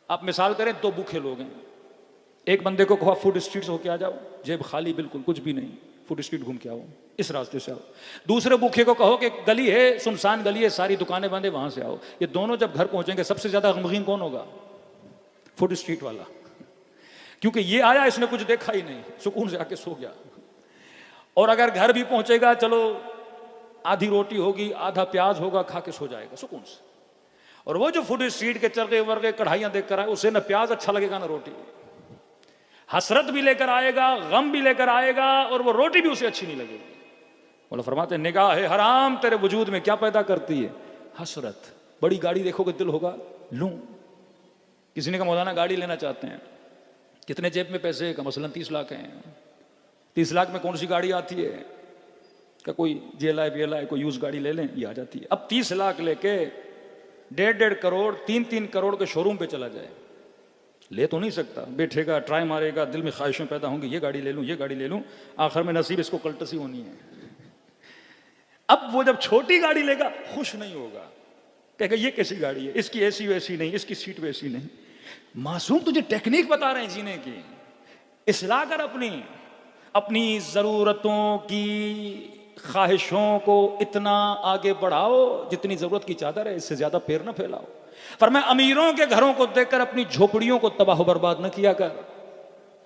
आप मिसाल करें, 2 भूखे लोग हैं, एक बंदे को कहा फूड स्ट्रीट से होके आ जाओ, जेब खाली बिल्कुल कुछ भी नहीं, फूड स्ट्रीट घूम के आओ, इस रास्ते से आओ। दूसरे भूखे को कहो कि गली है, सुनसान गली है, सारी दुकानें बंद है, वहां से आओ। ये दोनों जब घर पहुंचेंगे सबसे ज्यादा गमगीन कौन होगा? फूड स्ट्रीट वाला, क्योंकि ये आया इसने कुछ देखा ही नहीं, सुकून से आके सो गया। और अगर घर भी पहुंचेगा, चलो आधी रोटी होगी, आधा प्याज होगा, खा के सो जाएगा सुकून से। और वो जो फूड स्ट्रीट के चरगे वर्गे कढ़ाइयां देख कर आए, उसे ना प्याज अच्छा लगेगा ना रोटी। हसरत भी लेकर आएगा, गम भी लेकर आएगा, और वो रोटी भी उसे अच्छी नहीं लगेगी। बोला फरमाते हैं निगाह है हराम तेरे वजूद में क्या पैदा करती है? हसरत। बड़ी गाड़ी देखोगे दिल होगा लूं। किसी ने कहा मौलाना गाड़ी लेना चाहते हैं, कितने जेब में पैसे? का मसलन 30 लाख हैं। 30 लाख में कौन सी गाड़ी आती है? का कोई JLI BLI कोई यूज गाड़ी ले लें, ये आ जाती है। अब 30 लाख लेके 1.5 करोड़ 3 करोड़ के शोरूम पे चला जाए, ले तो नहीं सकता, बैठेगा, ट्राई मारेगा, दिल में ख्वाहिशें पैदा होंगी, ये गाड़ी ले लूं, ये गाड़ी ले लूं, आखिर में नसीब इसको कल्टसी होनी है। अब वो जब छोटी गाड़ी लेगा खुश नहीं होगा, कहेगा ये कैसी गाड़ी है, इसकी ऐसी वैसी नहीं, इसकी सीट वैसी नहीं। मासूम तुझे टेक्निक बता रहे हैं जीने की, इस्लाह कर अपनी जरूरतों की, ख्वाहिशों को इतना आगे बढ़ाओ जितनी जरूरत की चादर है, इससे ज्यादा पैर न फैलाओ। पर मैं अमीरों के घरों को देखकर अपनी झोपड़ियों को तबाह बर्बाद न किया कर।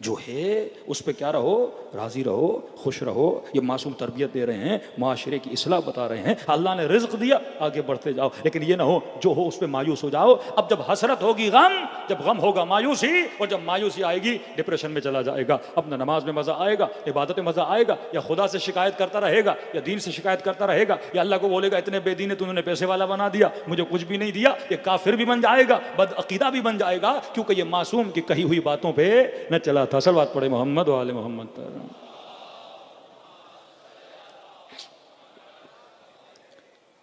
जो है उस पे क्या रहो, राजी रहो, खुश रहो। ये मासूम तरबियत दे रहे हैं, माशरे की इस्लाह बता रहे हैं। अल्लाह ने रिज्क दिया, आगे बढ़ते जाओ, लेकिन ये ना हो जो हो उस पे मायूस हो जाओ। अब जब हसरत होगी गम, जब गम होगा मायूसी, और जब मायूसी आएगी डिप्रेशन में चला जाएगा। अब न नमाज में मजा आएगा, इबादत में मजा आएगा, या खुदा से शिकायत करता रहेगा, या दीन से शिकायत करता रहेगा, या अल्लाह को बोलेगा इतने बेदीन है, तूने पैसे वाला बना दिया, मुझे कुछ भी नहीं दिया। ये काफिर भी बन जाएगा, बदअकीदा भी बन जाएगा, क्योंकि ये मासूम की कही हुई बातों पर न चला था। सलवात पढ़े मोहम्मद वाले मोहम्मद पर।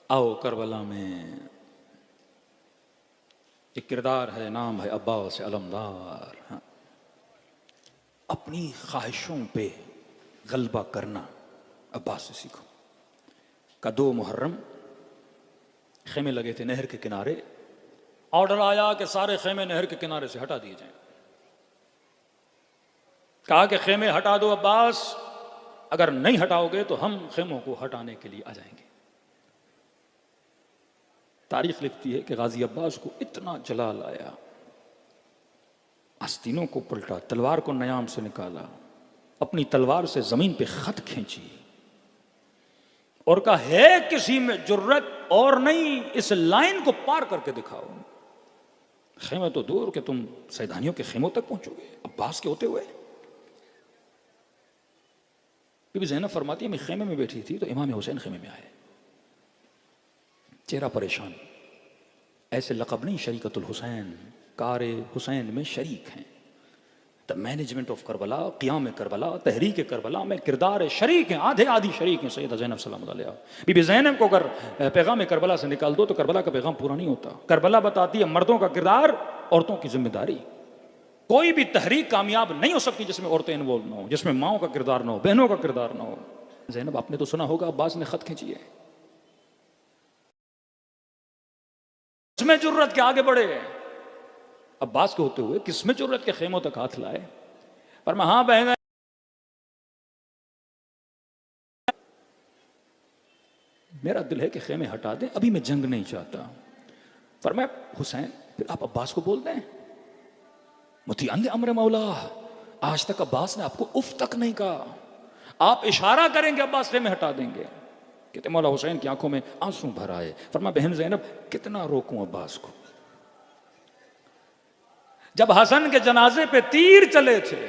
आओ करबला में एक किरदार है, नाम है अब्बास अलमदार। हाँ। अपनी ख्वाहिशों पे गलबा करना अब्बास से सीखो। का 2 मुहर्रम खेमे लगे थे नहर के किनारे, ऑर्डर आया कि सारे खेमे नहर के किनारे से हटा दिए जाएं। कहा कि खेमे हटा दो अब्बास, अगर नहीं हटाओगे तो हम खेमों को हटाने के लिए आ जाएंगे। तारीख लिखती है कि गाजी अब्बास को इतना जलाल आया, आस्तीनों को पलटा, तलवार को नयाम से निकाला, अपनी तलवार से जमीन पे खत खींची और कहा, है किसी में जुर्रत और नहीं, इस लाइन को पार करके दिखाओ। खेमे तो दूर कि तुम सैदानियों के खेमों तक पहुंचोगे अब्बास के होते हुए। बीबी ज़ैनब फरमाती है, मैं खेमे में बैठी थी तो इमाम हुसैन खेमे में आए, चेहरा परेशान। ऐसे लक़ब नहीं, शरीकतुल हुसैन, कारे हुसैन में शरीक हैं। द मैनेजमेंट ऑफ करबला, क़ियाम करबला, तहरीक करबला में किरदार शरीक हैं, आधे आधी शरीक हैं सैयदा ज़ैनब सलामुल्लाह अलैहा। बीबी ज़ैनब को अगर पैगाम करबला से निकाल दो तो करबला का पैगाम पूरा नहीं होता। करबला बताती है मर्दों का किरदार, औरतों की जिम्मेदारी। कोई भी तहरीक कामयाब नहीं हो सकती जिसमें औरतें इन्वॉल्व ना हो, जिसमें माओं का किरदार ना हो, बहनों का किरदार ना हो। ज़ैनब, आपने तो सुना होगा अब्बास ने खत खींची है, किसमें जुर्रत के आगे बढ़े अब्बास के होते हुए, किसमें जुर्रत के खेमों तक हाथ लाए। पर मैं हाँ बहन, मेरा दिल है कि खेमे हटा दें, अभी मैं जंग नहीं चाहता। पर मैं हुसैन, फिर आप अब्बास को बोल दें, मुतिअन अम्र मौला, आज तक अब्बास ने आपको उफ तक नहीं कहा, आप इशारा करेंगे अब्बास खेमे हटा देंगे। कहते मौला हुसैन की आंखों में आंसू भर आए। फरमा, बहन ज़ैनब, कितना रोकूं अब्बास को। जब हसन के जनाजे पे तीर चले थे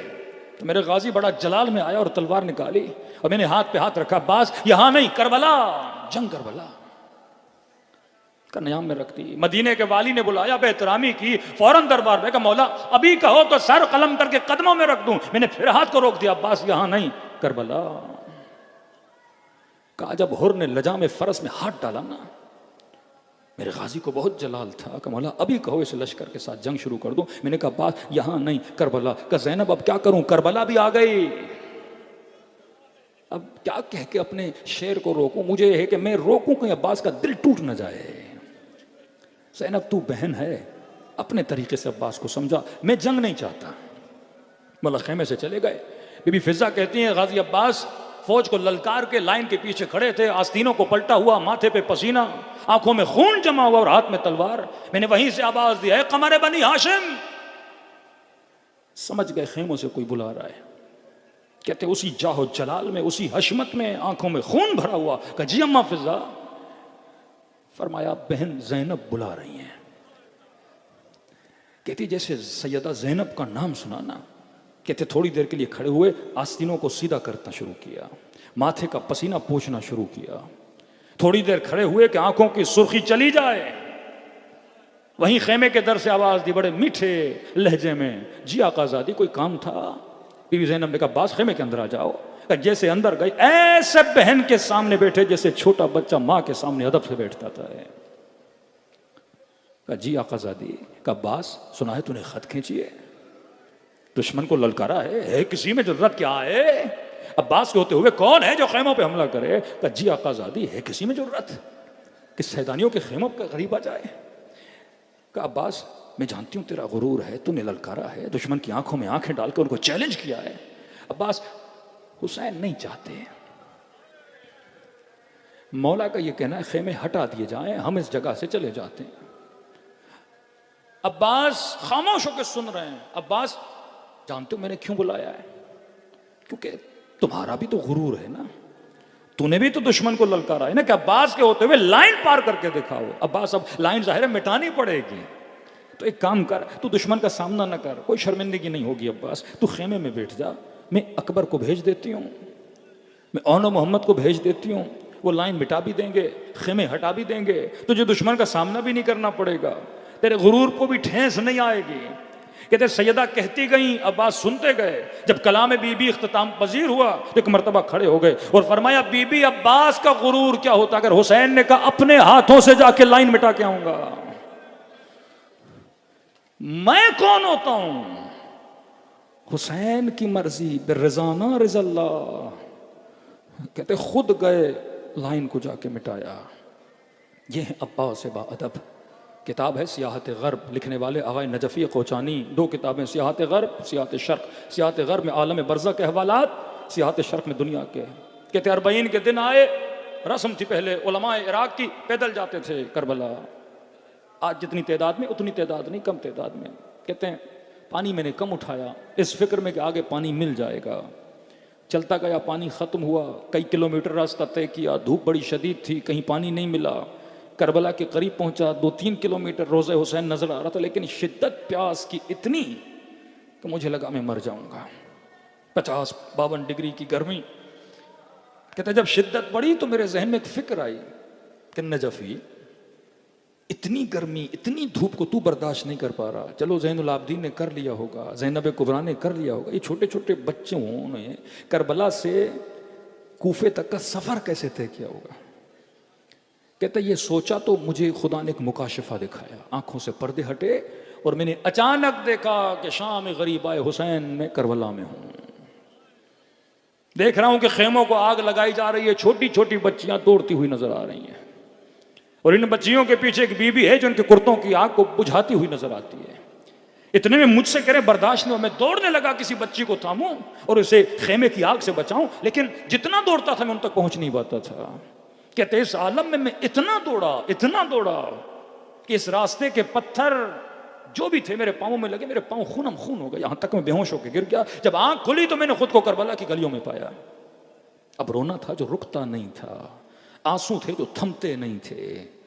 तो मेरे गाजी बड़ा जलाल में आया और तलवार निकाली और मैंने हाथ पे हाथ रखा, अब्बास यहां नहीं, करबला, जंग करबला का नयाम में रखती। मदीने के वाली ने बुलाया, बेहतरामी की, फौरन दरबार में कहा, मौला अभी कहो तो सर कलम करके कदमों में रख दूं। मैंने फिर हाथ को रोक दिया, अब्बास यहां नहीं, करबला। कहा, जब हुर ने लजा में फरस में हाथ डाला ना, मेरे गाजी को बहुत जलाल था कि मौला अभी कहो इस लश्कर के साथ जंग शुरू कर दूं। मैंने कहा, अब्बास यहां नहीं, करबला। कहा, ज़ैनब अब क्या करूं, करबला भी आ गई, अब क्या कह के अपने शेर को रोकूं। मुझे है कि मैं रोकूं कहीं अब्बास का दिल टूट न जाए। ज़ैनब, तू बहन है, अपने तरीके से अब्बास को समझा, मैं जंग नहीं चाहता। मौला खेमे से चले गए। बीबी फिजा कहती हैं, गाजी अब्बास फौज को ललकार के लाइन के पीछे खड़े थे, आस्तीनों को पलटा हुआ, माथे पे पसीना, आंखों में खून जमा हुआ और हाथ में तलवार। मैंने वहीं से आवाज दी, है कमर बनी हाशिम। समझ गए खेमों से कोई बुला रहा है। कहते उसी जाहो जलाल में, उसी हशमत में, आंखों में खून भरा हुआ, कहा, जी अम्मा फिजा। फरमाया, बहन ज़ैनब बुला रही हैं। कहती जैसे सैयदा ज़ैनब का नाम सुना ना, कहते थोड़ी देर के लिए खड़े हुए, आस्तीनों को सीधा करना शुरू किया, माथे का पसीना पोंछना शुरू किया। थोड़ी देर खड़े हुए कि आंखों की सुर्खी चली जाए। वहीं खेमे के दर से आवाज दी बड़े मीठे लहजे में, जी आकाज़ादी कोई काम था? बीवी ज़ैनब ने कहा, बास खेमे के अंदर आ जाओ। जैसे अंदर गई, ऐसे बहन के सामने बैठे जैसे छोटा बच्चा माँ के सामने अदब से बैठता था। कहा, जी आकाज़ादी। कहा, बास सुना है तूने खत खींची है, दुश्मन को ललकारा है किसी में जरूरत क्या है? अब्बास के होते हुए कौन है जो खेमों पे हमला करे? कहा, जी आकाज़ादी, है किसी में जरूरत कि सैदानियों के खेमों के करीब आ जाए? कहा, अब्बास मैं जानती हूं तेरा गुरूर है, तूने ललकारा है, दुश्मन की आंखों में आंखें डालकर उनको चैलेंज किया है। अब्बास, हुसैन नहीं चाहते, मौला का ये कहना है खेमे हटा दिए जाएं, हम इस जगह से चले जाते हैं। अब्बास खामोश होकर सुन रहे हैं। अब्बास, जानते हो मैंने क्यों बुलाया है? क्योंकि तुम्हारा भी तो गुरूर है ना, तूने भी तो दुश्मन को ललकारा है ना कि अब्बास के होते हुए लाइन पार करके दिखाओ। अब्बास, अब लाइन जाहिर है मिटानी पड़ेगी, तो एक काम कर, तू दुश्मन का सामना न कर, कोई शर्मिंदगी नहीं होगी। अब्बास, तू खेमे में बैठ जा, मैं अकबर को भेज देती हूँ, मैं औनो मोहम्मद को भेज देती हूँ, वो लाइन मिटा भी देंगे, खेमे हटा भी देंगे, तुझे दुश्मन का सामना भी नहीं करना पड़ेगा, तेरे गुरूर को भी ठेस नहीं आएगी। कहते सैयदा कहती गई, अब्बास सुनते गए। जब कलाम बीबी इख्तिताम पजीर हुआ तो एक मरतबा खड़े हो गए और फरमाया, बीबी अब्बास का गुरूर क्या होता अगर हुसैन ने कहा अपने हाथों से जाके लाइन मिटा के आऊंगा? मैं कौन होता हूं? हुसैन की मर्जी बिर्रज़ाना रिज़ल्ला। कहते खुद गए, लाइन को जाके मिटाया। ये है अब्बास बाअदब किताब है सियाहत ग़र्ब, लिखने वाले आग़ाए नजफ़ी कोचानी। 2 किताबें, सियाहत ग़र्ब, सियाहत शर्क़। सियाहत ग़र्ब में आलम बरज़ख़ के हवालात, सियाहत शर्क़ में दुनिया के। कहते 40 के दिन आए, रस्म थी पहले उलमाए इराक़ की, पैदल जाते थे करबला। आज जितनी तादाद में उतनी तादाद नहीं, कम तादाद में। कहते हैं पानी मैंने कम उठाया इस फिक्र में कि आगे पानी मिल जाएगा। चलता गया, पानी ख़त्म हुआ, कई किलोमीटर रास्ता तय किया, धूप बड़ी शदीद थी, कहीं पानी नहीं मिला। करबला के करीब पहुंचा, 2-3 किलोमीटर रोज़े हुसैन नजर आ रहा था, लेकिन शिद्दत प्यास की इतनी कि मुझे लगा मैं मर जाऊंगा। 50-52 डिग्री की गर्मी। कहते जब शिद्दत बढ़ी तो मेरे जहन में एक फिक्र आई कि नजफी, इतनी गर्मी, इतनी धूप को तू बर्दाश्त नहीं कर पा रहा। चलो ज़ैनुल आबिदीन ने कर लिया होगा, ज़ैनब कुबरा ने कर लिया होगा, ये छोटे छोटे बच्चों ने करबला से कूफे तक का सफ़र कैसे तय किया होगा। कहता ये सोचा तो मुझे खुदा ने एक मुकाशिफा दिखाया, आंखों से पर्दे हटे और मैंने अचानक देखा कि शाम गरीब आए हुसैन में करबला में हूं। देख रहा हूं कि खेमों को आग लगाई जा रही है, छोटी छोटी बच्चियां दौड़ती हुई नजर आ रही हैं और इन बच्चियों के पीछे एक बीबी है जो इनके कुर्तों की आग को बुझाती हुई नजर आती है। इतने में मुझसे कह रहे बर्दाश्त नहीं हो, मैं दौड़ने लगा किसी बच्ची को थामूं और उसे खेमे की आग से बचाऊं, लेकिन जितना दौड़ता था मैं उन तक पहुंच नहीं पाता था। कहते इस आलम में मैं इतना दौड़ा कि इस रास्ते के पत्थर जो भी थे मेरे पांवों में लगे, मेरे पांव खूनम खून हो गए, यहां तक मैं बेहोश होकर गिर गया। जब आंख खुली तो मैंने खुद को करबला की गलियों में पाया। अब रोना था जो रुकता नहीं था, आंसू थे जो थमते नहीं थे।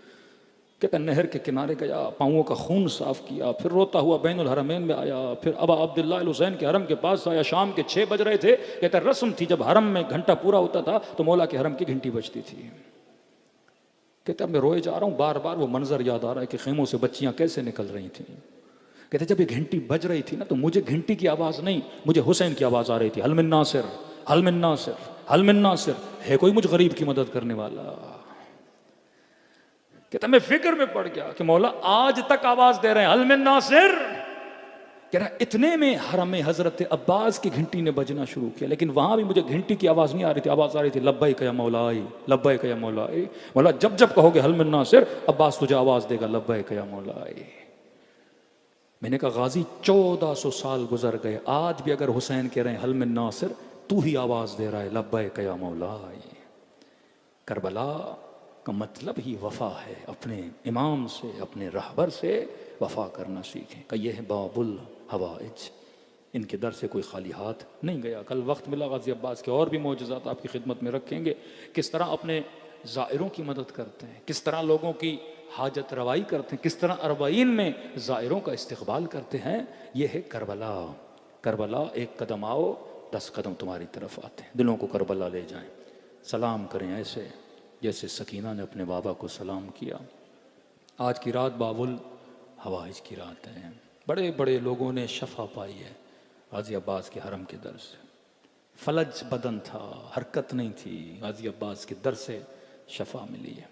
कहता नहर के किनारे गया, पांवों का खून साफ किया, फिर रोता हुआ बैनुल हरमैन में आया, फिर अबा अब्दुल्लाह अल हुसैन के हरम के पास आया। शाम के 6 बज रहे थे। कहता रस्म थी जब हरम में घंटा पूरा होता था तो मौला के हरम की घंटी बजती थी। कहता मैं रोए जा रहा हूं, बार बार वो मंजर याद आ रहा है कि खेमों से बच्चियां कैसे निकल रही थी। कहते जब ये घंटी बज रही थी ना तो मुझे घंटी की आवाज नहीं, मुझे हुसैन की आवाज आ रही थी, हल मिन नासिर, हल मिन नासिर, हल मिन नासिर, है कोई मुझ गरीब की मदद करने वाला। कहता मैं फिक्र में पड़ गया कि मौला आज तक आवाज दे रहे हैं हल मिन नासिर। कह रहा इतने में हरम में हजरत अब्बास की घंटी ने बजना शुरू किया, लेकिन वहां भी मुझे घंटी की आवाज नहीं आ रही थी, आवाज आ रही थी लब्बैक या मौलाई, लब्बैक या मौलाई। मौला जब जब कहोगे हल मिन नासिर, अब्बास तुझे आवाज देगा लब्बैक या मौलाई। मैंने कहा गाजी 1400 साल गुजर गए, आज भी अगर हुसैन कह रहे हैं हल मिन नासिर, तू ही आवाज दे रहा है लब्बैक या मौलाई। करबला का मतलब ही वफा है, अपने इमाम से, अपने रहबर से वफा करना सीखें। का यह है बाबुल हवाइज, इनके दर से कोई खाली हाथ नहीं गया। कल वक्त मिला गाजी अब्बास के और भी मौजज़ात आपकी खिदमत में रखेंगे, किस तरह अपने ज़ायरों की मदद करते हैं, किस तरह लोगों की हाजत रवाई करते हैं, किस तरह अरबाइन में ज़ायरों का इस्तकबाल करते हैं। यह है करबला। करबला एक कदम आओ 10 कदम तुम्हारी तरफ आते हैं। दिलों को करबला ले जाएं, सलाम करें ऐसे जैसे सकीना ने अपने बाबा को सलाम किया। आज की रात बाबुल हवाइज की रात है। बड़े बड़े लोगों ने शफा पाई है गाजी अब्बास के हरम के दर से। फलज बदन था, हरकत नहीं थी, गाजी अब्बास के दर से शफा मिली है।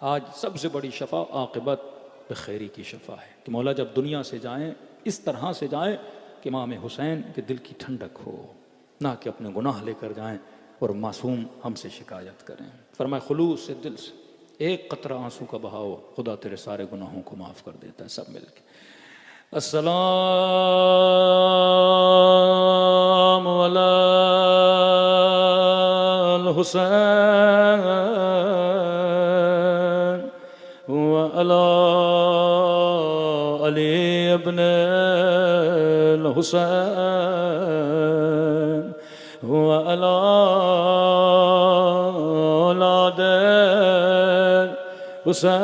आज सबसे बड़ी शफा आक़िबत बखैरी की शफा है कि मौला जब दुनिया से जाएं इस तरह से जाएं कि इमाम हुसैन के दिल की ठंडक हो, ना कि अपने गुनाह लेकर जाएं और मासूम हमसे शिकायत करें। फरमाए खुलूस से दिल से एक कतरा आंसू का बहाओ, खुदा तेरे सारे गुनाहों को माफ़ कर देता है। सब मिल के अस्सलाम अलल हुसैन व अला अली इब्न हुसैन व अला औलाद हुसैन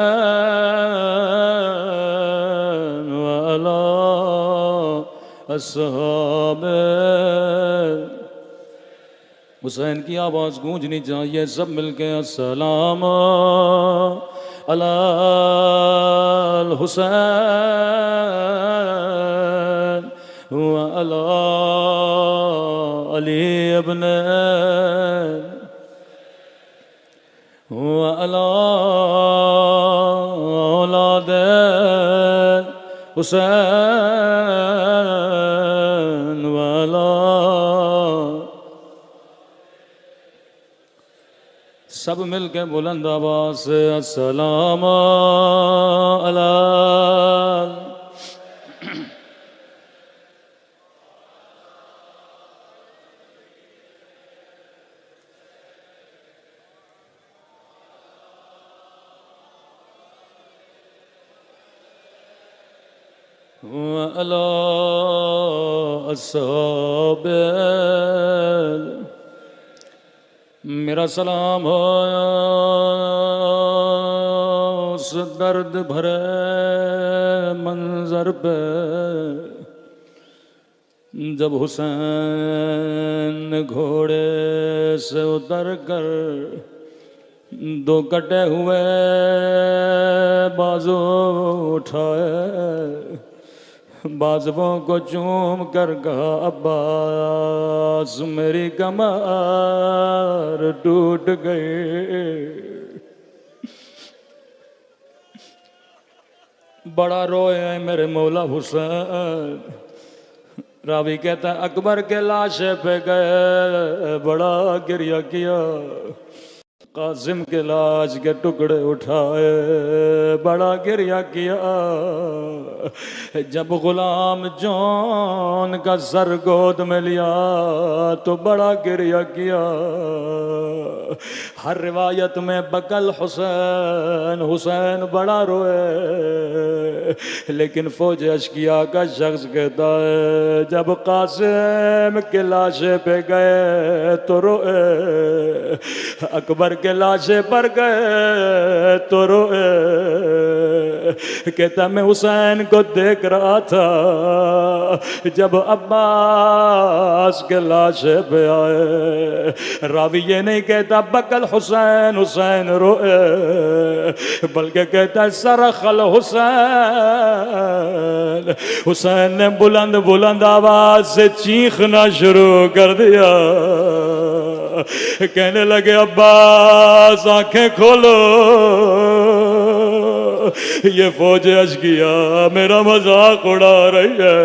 व अला अस्हाब हुसैन की आवाज़ गूंजनी चाहिए। सब मिलके अस्सलाम अलल हुसैन व अला अली इब्न व अला औलाद हुसैन व अला सब मिल के बुलंद आवाज से अस्सलाम अला अला अस्साबिल। मेरा सलाम हो उस दर्द भरे मंजर पे जब हुसैन घोड़े से उतर कर दो कटे हुए बाजू उठाए, बाजुओं को चूम कर कहा अब्बास मेरी कमर टूट गई। बड़ा रोए हैं मेरे मौला हुसैन। रावी कहता है अकबर के लाशे पे गए, बड़ा गिरिया किया। कासिम के लाश के टुकड़े उठाए, बड़ा गिरिया किया। जब गुलाम जौन का सर गोद में लिया तो बड़ा गिरिया किया। हर रिवायत में बकल हुसैन हुसैन बड़ा रोए, लेकिन फौज अशकिया का शख्स कहता है जब कासिम के लाशे पे गए तो रोए, अकबर के लाशे पर गए तो रोए। कहता मैं हुसैन को देख रहा था जब अब्बास के लाशे पे आए। रावी ये नहीं कहता बकल हुसैन हुसैन रोए, बल्कि कहता सरखल हुसैन। हुसैन ने बुलंद बुलंद आवाज से चीखना शुरू कर दिया। कहने लगे अब्बास आंखें खोलो, ये फौज अशकिया मेरा मजाक उड़ा रही है।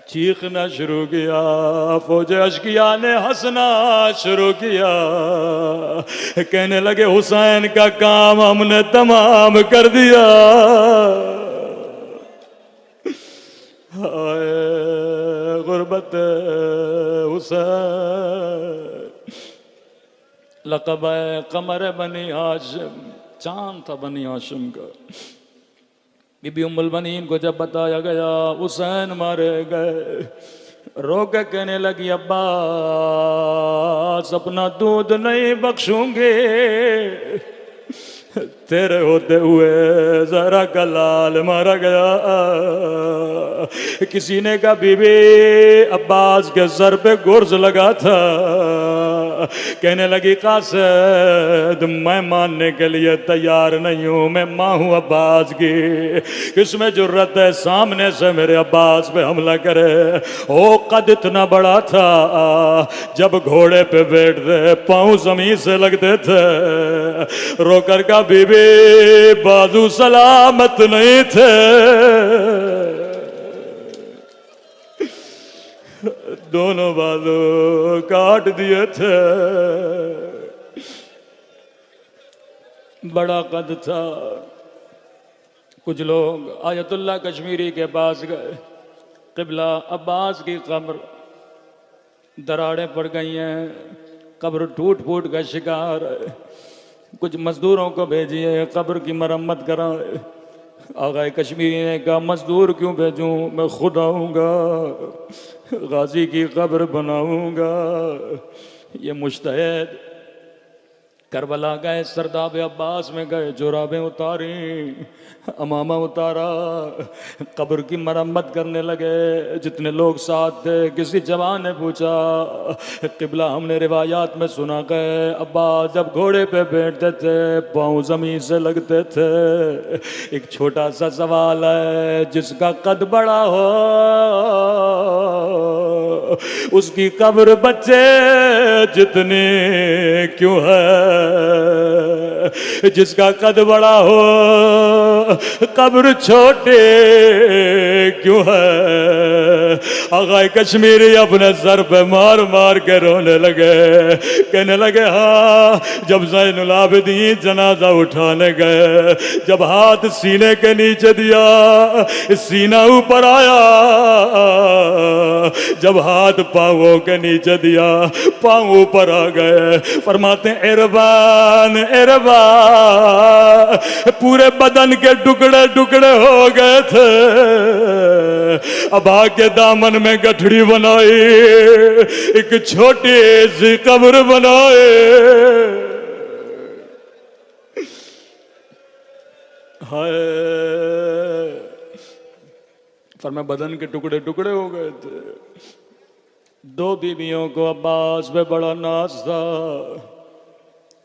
चीखना शुरू किया, फौज अशकिया ने हंसना शुरू किया। कहने लगे हुसैन का काम हमने तमाम कर दिया। हाय गुर्बत हुसैन। लक़ब कमर बनी हाशिम, चांद था बनी हाशिम का। बीबी उम्मुल बनीन को जब बताया गया हुसैन मारे गए, रो के कहने लगी अब्बास अपना दूध नहीं बख्शूंगी, तेरे होते हुए जरा का लाल मारा गया। किसी ने कहा बीबी अब्बास के सर पे गुर्ज लगा था। कहने लगी कासिद मैं मानने के लिए तैयार नहीं हूं, मैं मां हूं अब्बास की। किसमें जुर्रत है सामने से मेरे अब्बास पे हमला करे। ओ कद इतना बड़ा था जब घोड़े पे बैठते पांव जमीन से लगते थे। रोकर का बीबी बाजू सलामत नहीं थे, दोनों बाजू काट दिए थे। बड़ा कद था। कुछ लोग आयतुल्लाह कश्मीरी के पास गए, क़िबला अब्बास की कब्र दरारें पड़ गई हैं, कब्र टूट फूट का शिकार है। कुछ मजदूरों को भेजिए कब्र की मरम्मत कराए। आगाए कश्मीरी ने कहा मजदूर क्यों भेजूं, मैं खुद आऊँगा, गाजी की कब्र बनाऊँगा। ये मुश्तहिद करबला गए, सरदाब अब्बास में गए, जुराबें उतारी, अमामा उतारा, कब्र की मरम्मत करने लगे। जितने लोग साथ थे किसी जवान ने पूछा क़िबला हमने रिवायात में सुना गए अब्बास जब घोड़े पे बैठते थे पाँव ज़मीन से लगते थे। एक छोटा सा सवाल है, जिसका कद बड़ा हो उसकी कब्र बच्चे जितने क्यों है, जिसका कद बड़ा हो कब्र छोटे क्यों है। आगा कश्मीरी अपने सर पे मार मार के रोने लगे, कहने लगे हाँ, जब ज़ैनुल आबिदीन जनाजा उठाने गए, जब हाथ सीने के नीचे दिया सीना ऊपर आया, जब हाथ पांवों के नीचे दिया पांव ऊपर आ गए। फरमाते इरबान इरबान, पूरे बदन के टुकड़े टुकड़े हो गए थे। अब आके दामन में गठड़ी बनाई, एक छोटी सी कब्र बनाए। हाय, फरमाया बदन के टुकड़े टुकड़े हो गए थे। दो बीवियों को अब्बास पे बड़ा नाज था,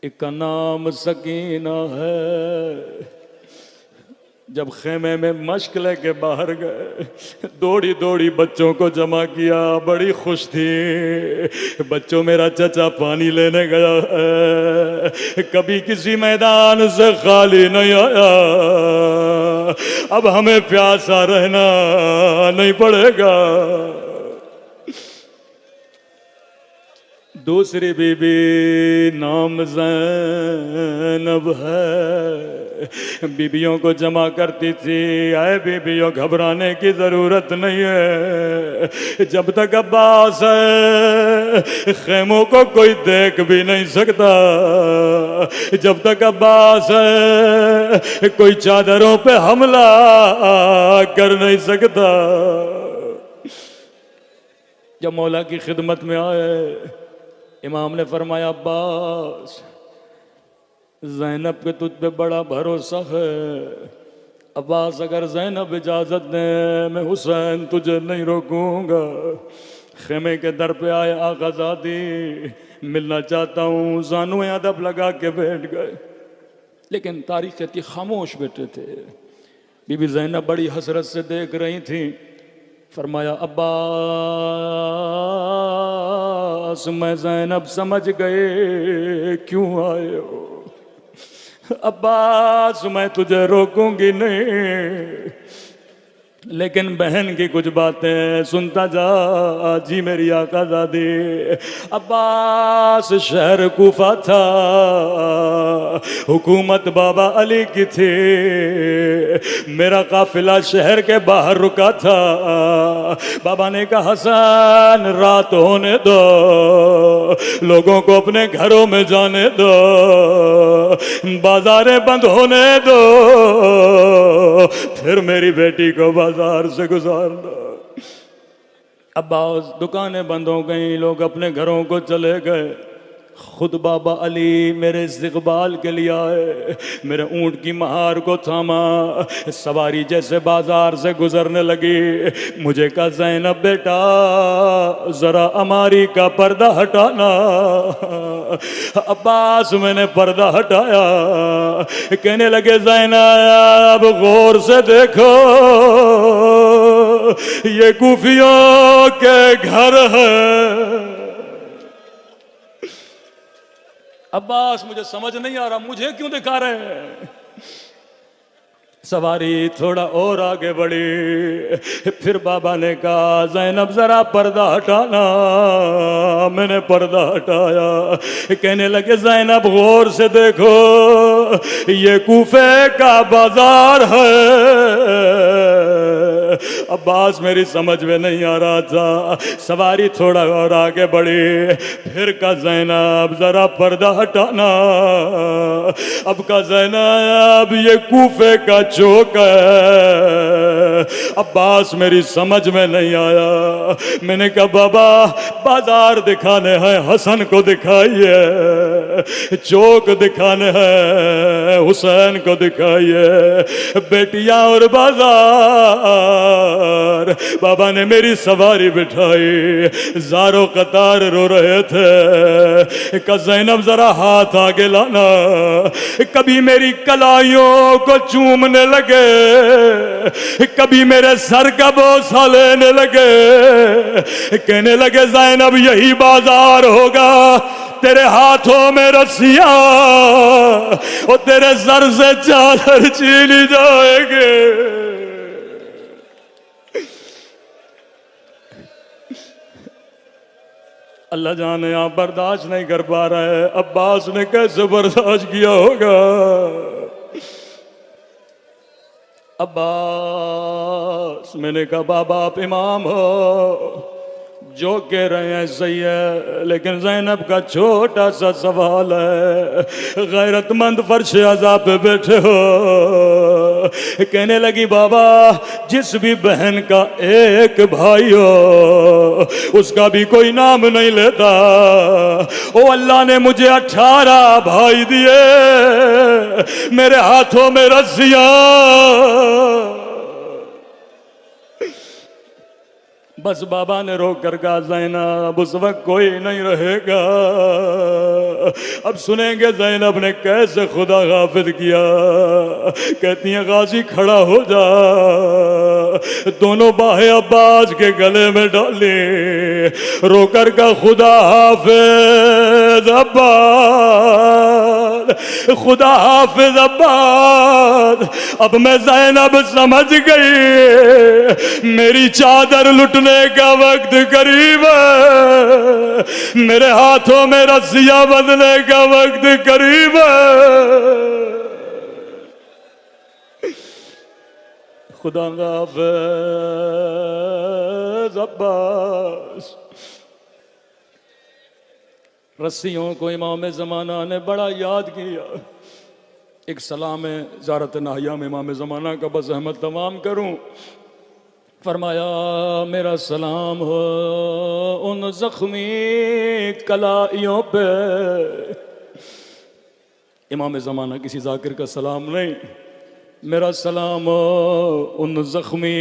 एक का नाम सकीना है। जब खेमे में मश्क लेके बाहर गए, दौड़ी दौड़ी बच्चों को जमा किया, बड़ी खुश थी। बच्चों मेरा चचा पानी लेने गया है, कभी किसी मैदान से खाली नहीं आया, अब हमें प्यासा रहना नहीं पड़ेगा। दूसरी बीबी नाम ज़ैनब है, बीबियों को जमा करती थी। आए बीबियों, घबराने की ज़रूरत नहीं है, जब तक अब्बास है खेमों को कोई देख भी नहीं सकता, जब तक अब्बास है कोई चादरों पे हमला कर नहीं सकता। जब मौला की खिदमत में आए, इमाम ने फरमाया अब्बास, ज़ैनब के तुझ पे बड़ा भरोसा है। अब्बास, अगर ज़ैनब इजाज़त दे मैं हुसैन तुझे नहीं रोकूंगा। खेमे के दर पे आए आगाज़ादी, मिलना चाहता हूँ। ज़ानुए अदब लगा के बैठ गए, लेकिन तारीख़ कहती खामोश बैठे थे। बीबी ज़ैनब बड़ी हसरत से देख रही थी। फरमाया अब्बास, मैं ज़ैनब समझ गए क्यों आए हो। अब्बास, मैं तुझे रोकूंगी नहीं, लेकिन बहन की कुछ बातें सुनता जा। जी मेरी आकाज़ादी। अब्बास, शहर कूफा था, हुकूमत बाबा अली की थी। मेरा काफिला शहर के बाहर रुका था। बाबा ने कहा हसन, रात होने दो, लोगों को अपने घरों में जाने दो, बाजारें बंद होने दो, फिर मेरी बेटी को बाजार से गुजार दो। अब्बास, दुकानें बंद हो गई, लोग अपने घरों को चले गए। खुद बाबा अली मेरे इस्तकबाल के लिए आए, मेरे ऊंट की महार को थामा, सवारी जैसे बाजार से गुजरने लगी। मुझे कहा ज़ैनब बेटा, जरा अमारी का पर्दा हटाना। अब्बास, मैंने पर्दा हटाया। कहने लगे ज़ैनब, गौर से देखो, ये कूफियों के घर है। अब्बास, मुझे समझ नहीं आ रहा, मुझे क्यों दिखा रहे हैं। सवारी थोड़ा और आगे बढ़ी। फिर बाबा ने कहा ज़ैनब जरा पर्दा हटाना। मैंने पर्दा हटाया। कहने लगे ज़ैनब गौर से देखो, ये कूफे का बाजार है। अब्बास, मेरी समझ में नहीं आ रहा था। सवारी थोड़ा और आगे बढ़ी। फिर कहा ज़ैनब जरा पर्दा हटाना। अब कहा ज़ैनब ये कूफे का चौक है। अब्बास, मेरी समझ में नहीं आया। मैंने कहा बाबा, बाजार दिखाने हैं, हसन को दिखाइए, चौक दिखाने हैं, हुसैन को दिखाइए, बेटियां और बाजार। बाबा ने मेरी सवारी बिठाई, ज़ारो कतार रो रहे थे। का ज़ैनब जरा हाथ आगे लाना। कभी मेरी कलाइयों को चूमने लगे, कभी मेरे सर का बोसा लेने लगे, कहने लगे ज़ैनब यही बाजार होगा, तेरे हाथों में रस्सियां और तेरे सर से चादर छीनी जाएंगे। अल्लाह जाने आप बर्दाश्त नहीं कर पा रहे। अब्बास ने कैसे बर्दाश्त किया होगा। अब्बास, मैंने कहा बाबा आप इमाम हो, जो कह रहे हैं सही है, लेकिन ज़ैनब का छोटा सा सवाल है। गैरतमंद फर्श अज़ा पे बैठे हो। कहने लगी बाबा जिस भी बहन का एक भाई हो उसका भी कोई नाम नहीं लेता। ओ अल्लाह ने मुझे 18 भाई दिए, मेरे हाथों में रस्सियां, बस बाबा ने रोक कर कहा ज़ैनब उस वक्त कोई नहीं रहेगा। अब सुनेंगे ज़ैनब ने कैसे खुदा गाफिल किया। कहती हैं गाजी खड़ा हो जा, दोनों बाहें अब्बास के गले में डाली, रोकर का खुदा हाफिज अब्बास, खुदा हाफिज अब्बास। अब मैं ज़ैनब समझ गई मेरी चादर लुटने का वक्त करीब है, मेरे हाथों में रस्सियां बंधने का वक्त करीब है। खुदा हाफ़िज़ अब्बास। रस्सियों को इमाम ज़माना ने बड़ा याद किया। एक सलाम ज़ारत नाहिया में इमाम ज़माना का बस अहमद तमाम करूं। फरमाया मेरा सलाम हो उन जख्मी कलाइयों पे। इमाम ज़माना किसी जाकिर का सलाम नहीं, मेरा सलाम हो उन जख्मी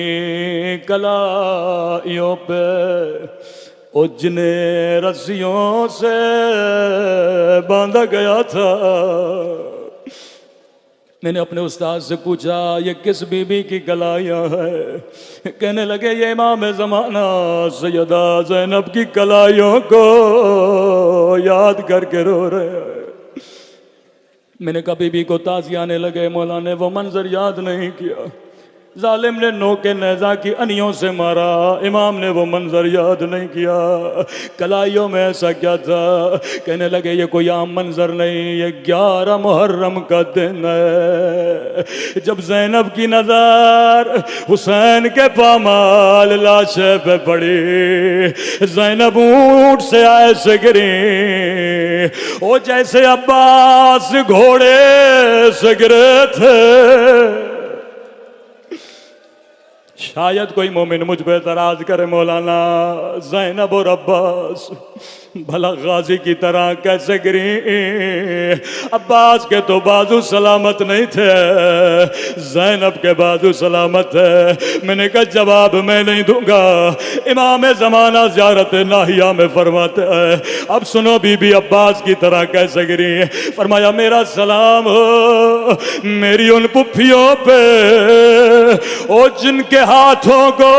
कलाइयों पे, ओ जिन्हें रस्सियों से बांधा गया था। मैंने अपने उस्ताद से पूछा ये किस बीबी की कलाइयाँ है। कहने लगे ये इमाम ज़माना सैयदा ज़ैनब की कलाइयों को याद करके रो रहे हैं। मैंने कहा बीबी को ताज़िया आने लगे, मौला ने वो मंजर याद नहीं किया। जालिम ने नोके नेज़ा की अनियों से मारा, इमाम ने वो मंजर याद नहीं किया। कलाइयों में ऐसा क्या था। कहने लगे ये कोई आम मंजर नहीं, ये 11 मुहर्रम का दिन है, जब ज़ैनब की नज़र हुसैन के पामाल लाशे पे पड़ी। ज़ैनब ऊंट से आए से गिरी, ओ जैसे अब्बास घोड़े से गिरे थे। शायद कोई मोमिन मुझ पे एतराज करे, मौलाना ज़ैनब और अब्बास भला गाजी की तरह कैसे गिरी। अब्बास के तो बाजू सलामत नहीं थे, ज़ैनब के बाजू सलामत है। मैंने कहा जवाब मैं नहीं दूंगा। इमाम ज़माना ज़ियारत नाहिया में फरमाते हैं अब सुनो बीबी अब्बास की तरह कैसे गिरी। फरमाया मेरा सलाम हो मेरी उन पुफियों पे, ओ जिनके हाथों को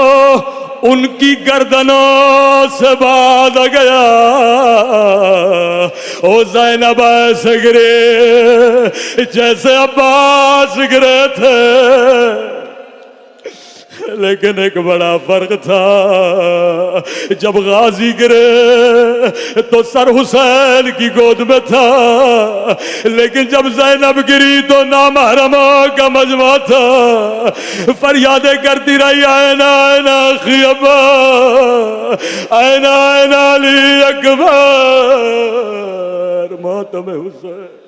उनकी गर्दनों से बांध गया। ओ ज़ैनब ऐसे गिरे जैसे अब्बास गिरे थे, लेकिन एक बड़ा फर्क था। जब गाजी गिरे तो सर हुसैन की गोद में था, लेकिन जब ज़ैनब गिरी तो नामहरमों का मजमा था। फरियादें करती रही ऐना ऐना अखी अब्बा, ऐना ऐना अली अकबर, मातम हुसैन।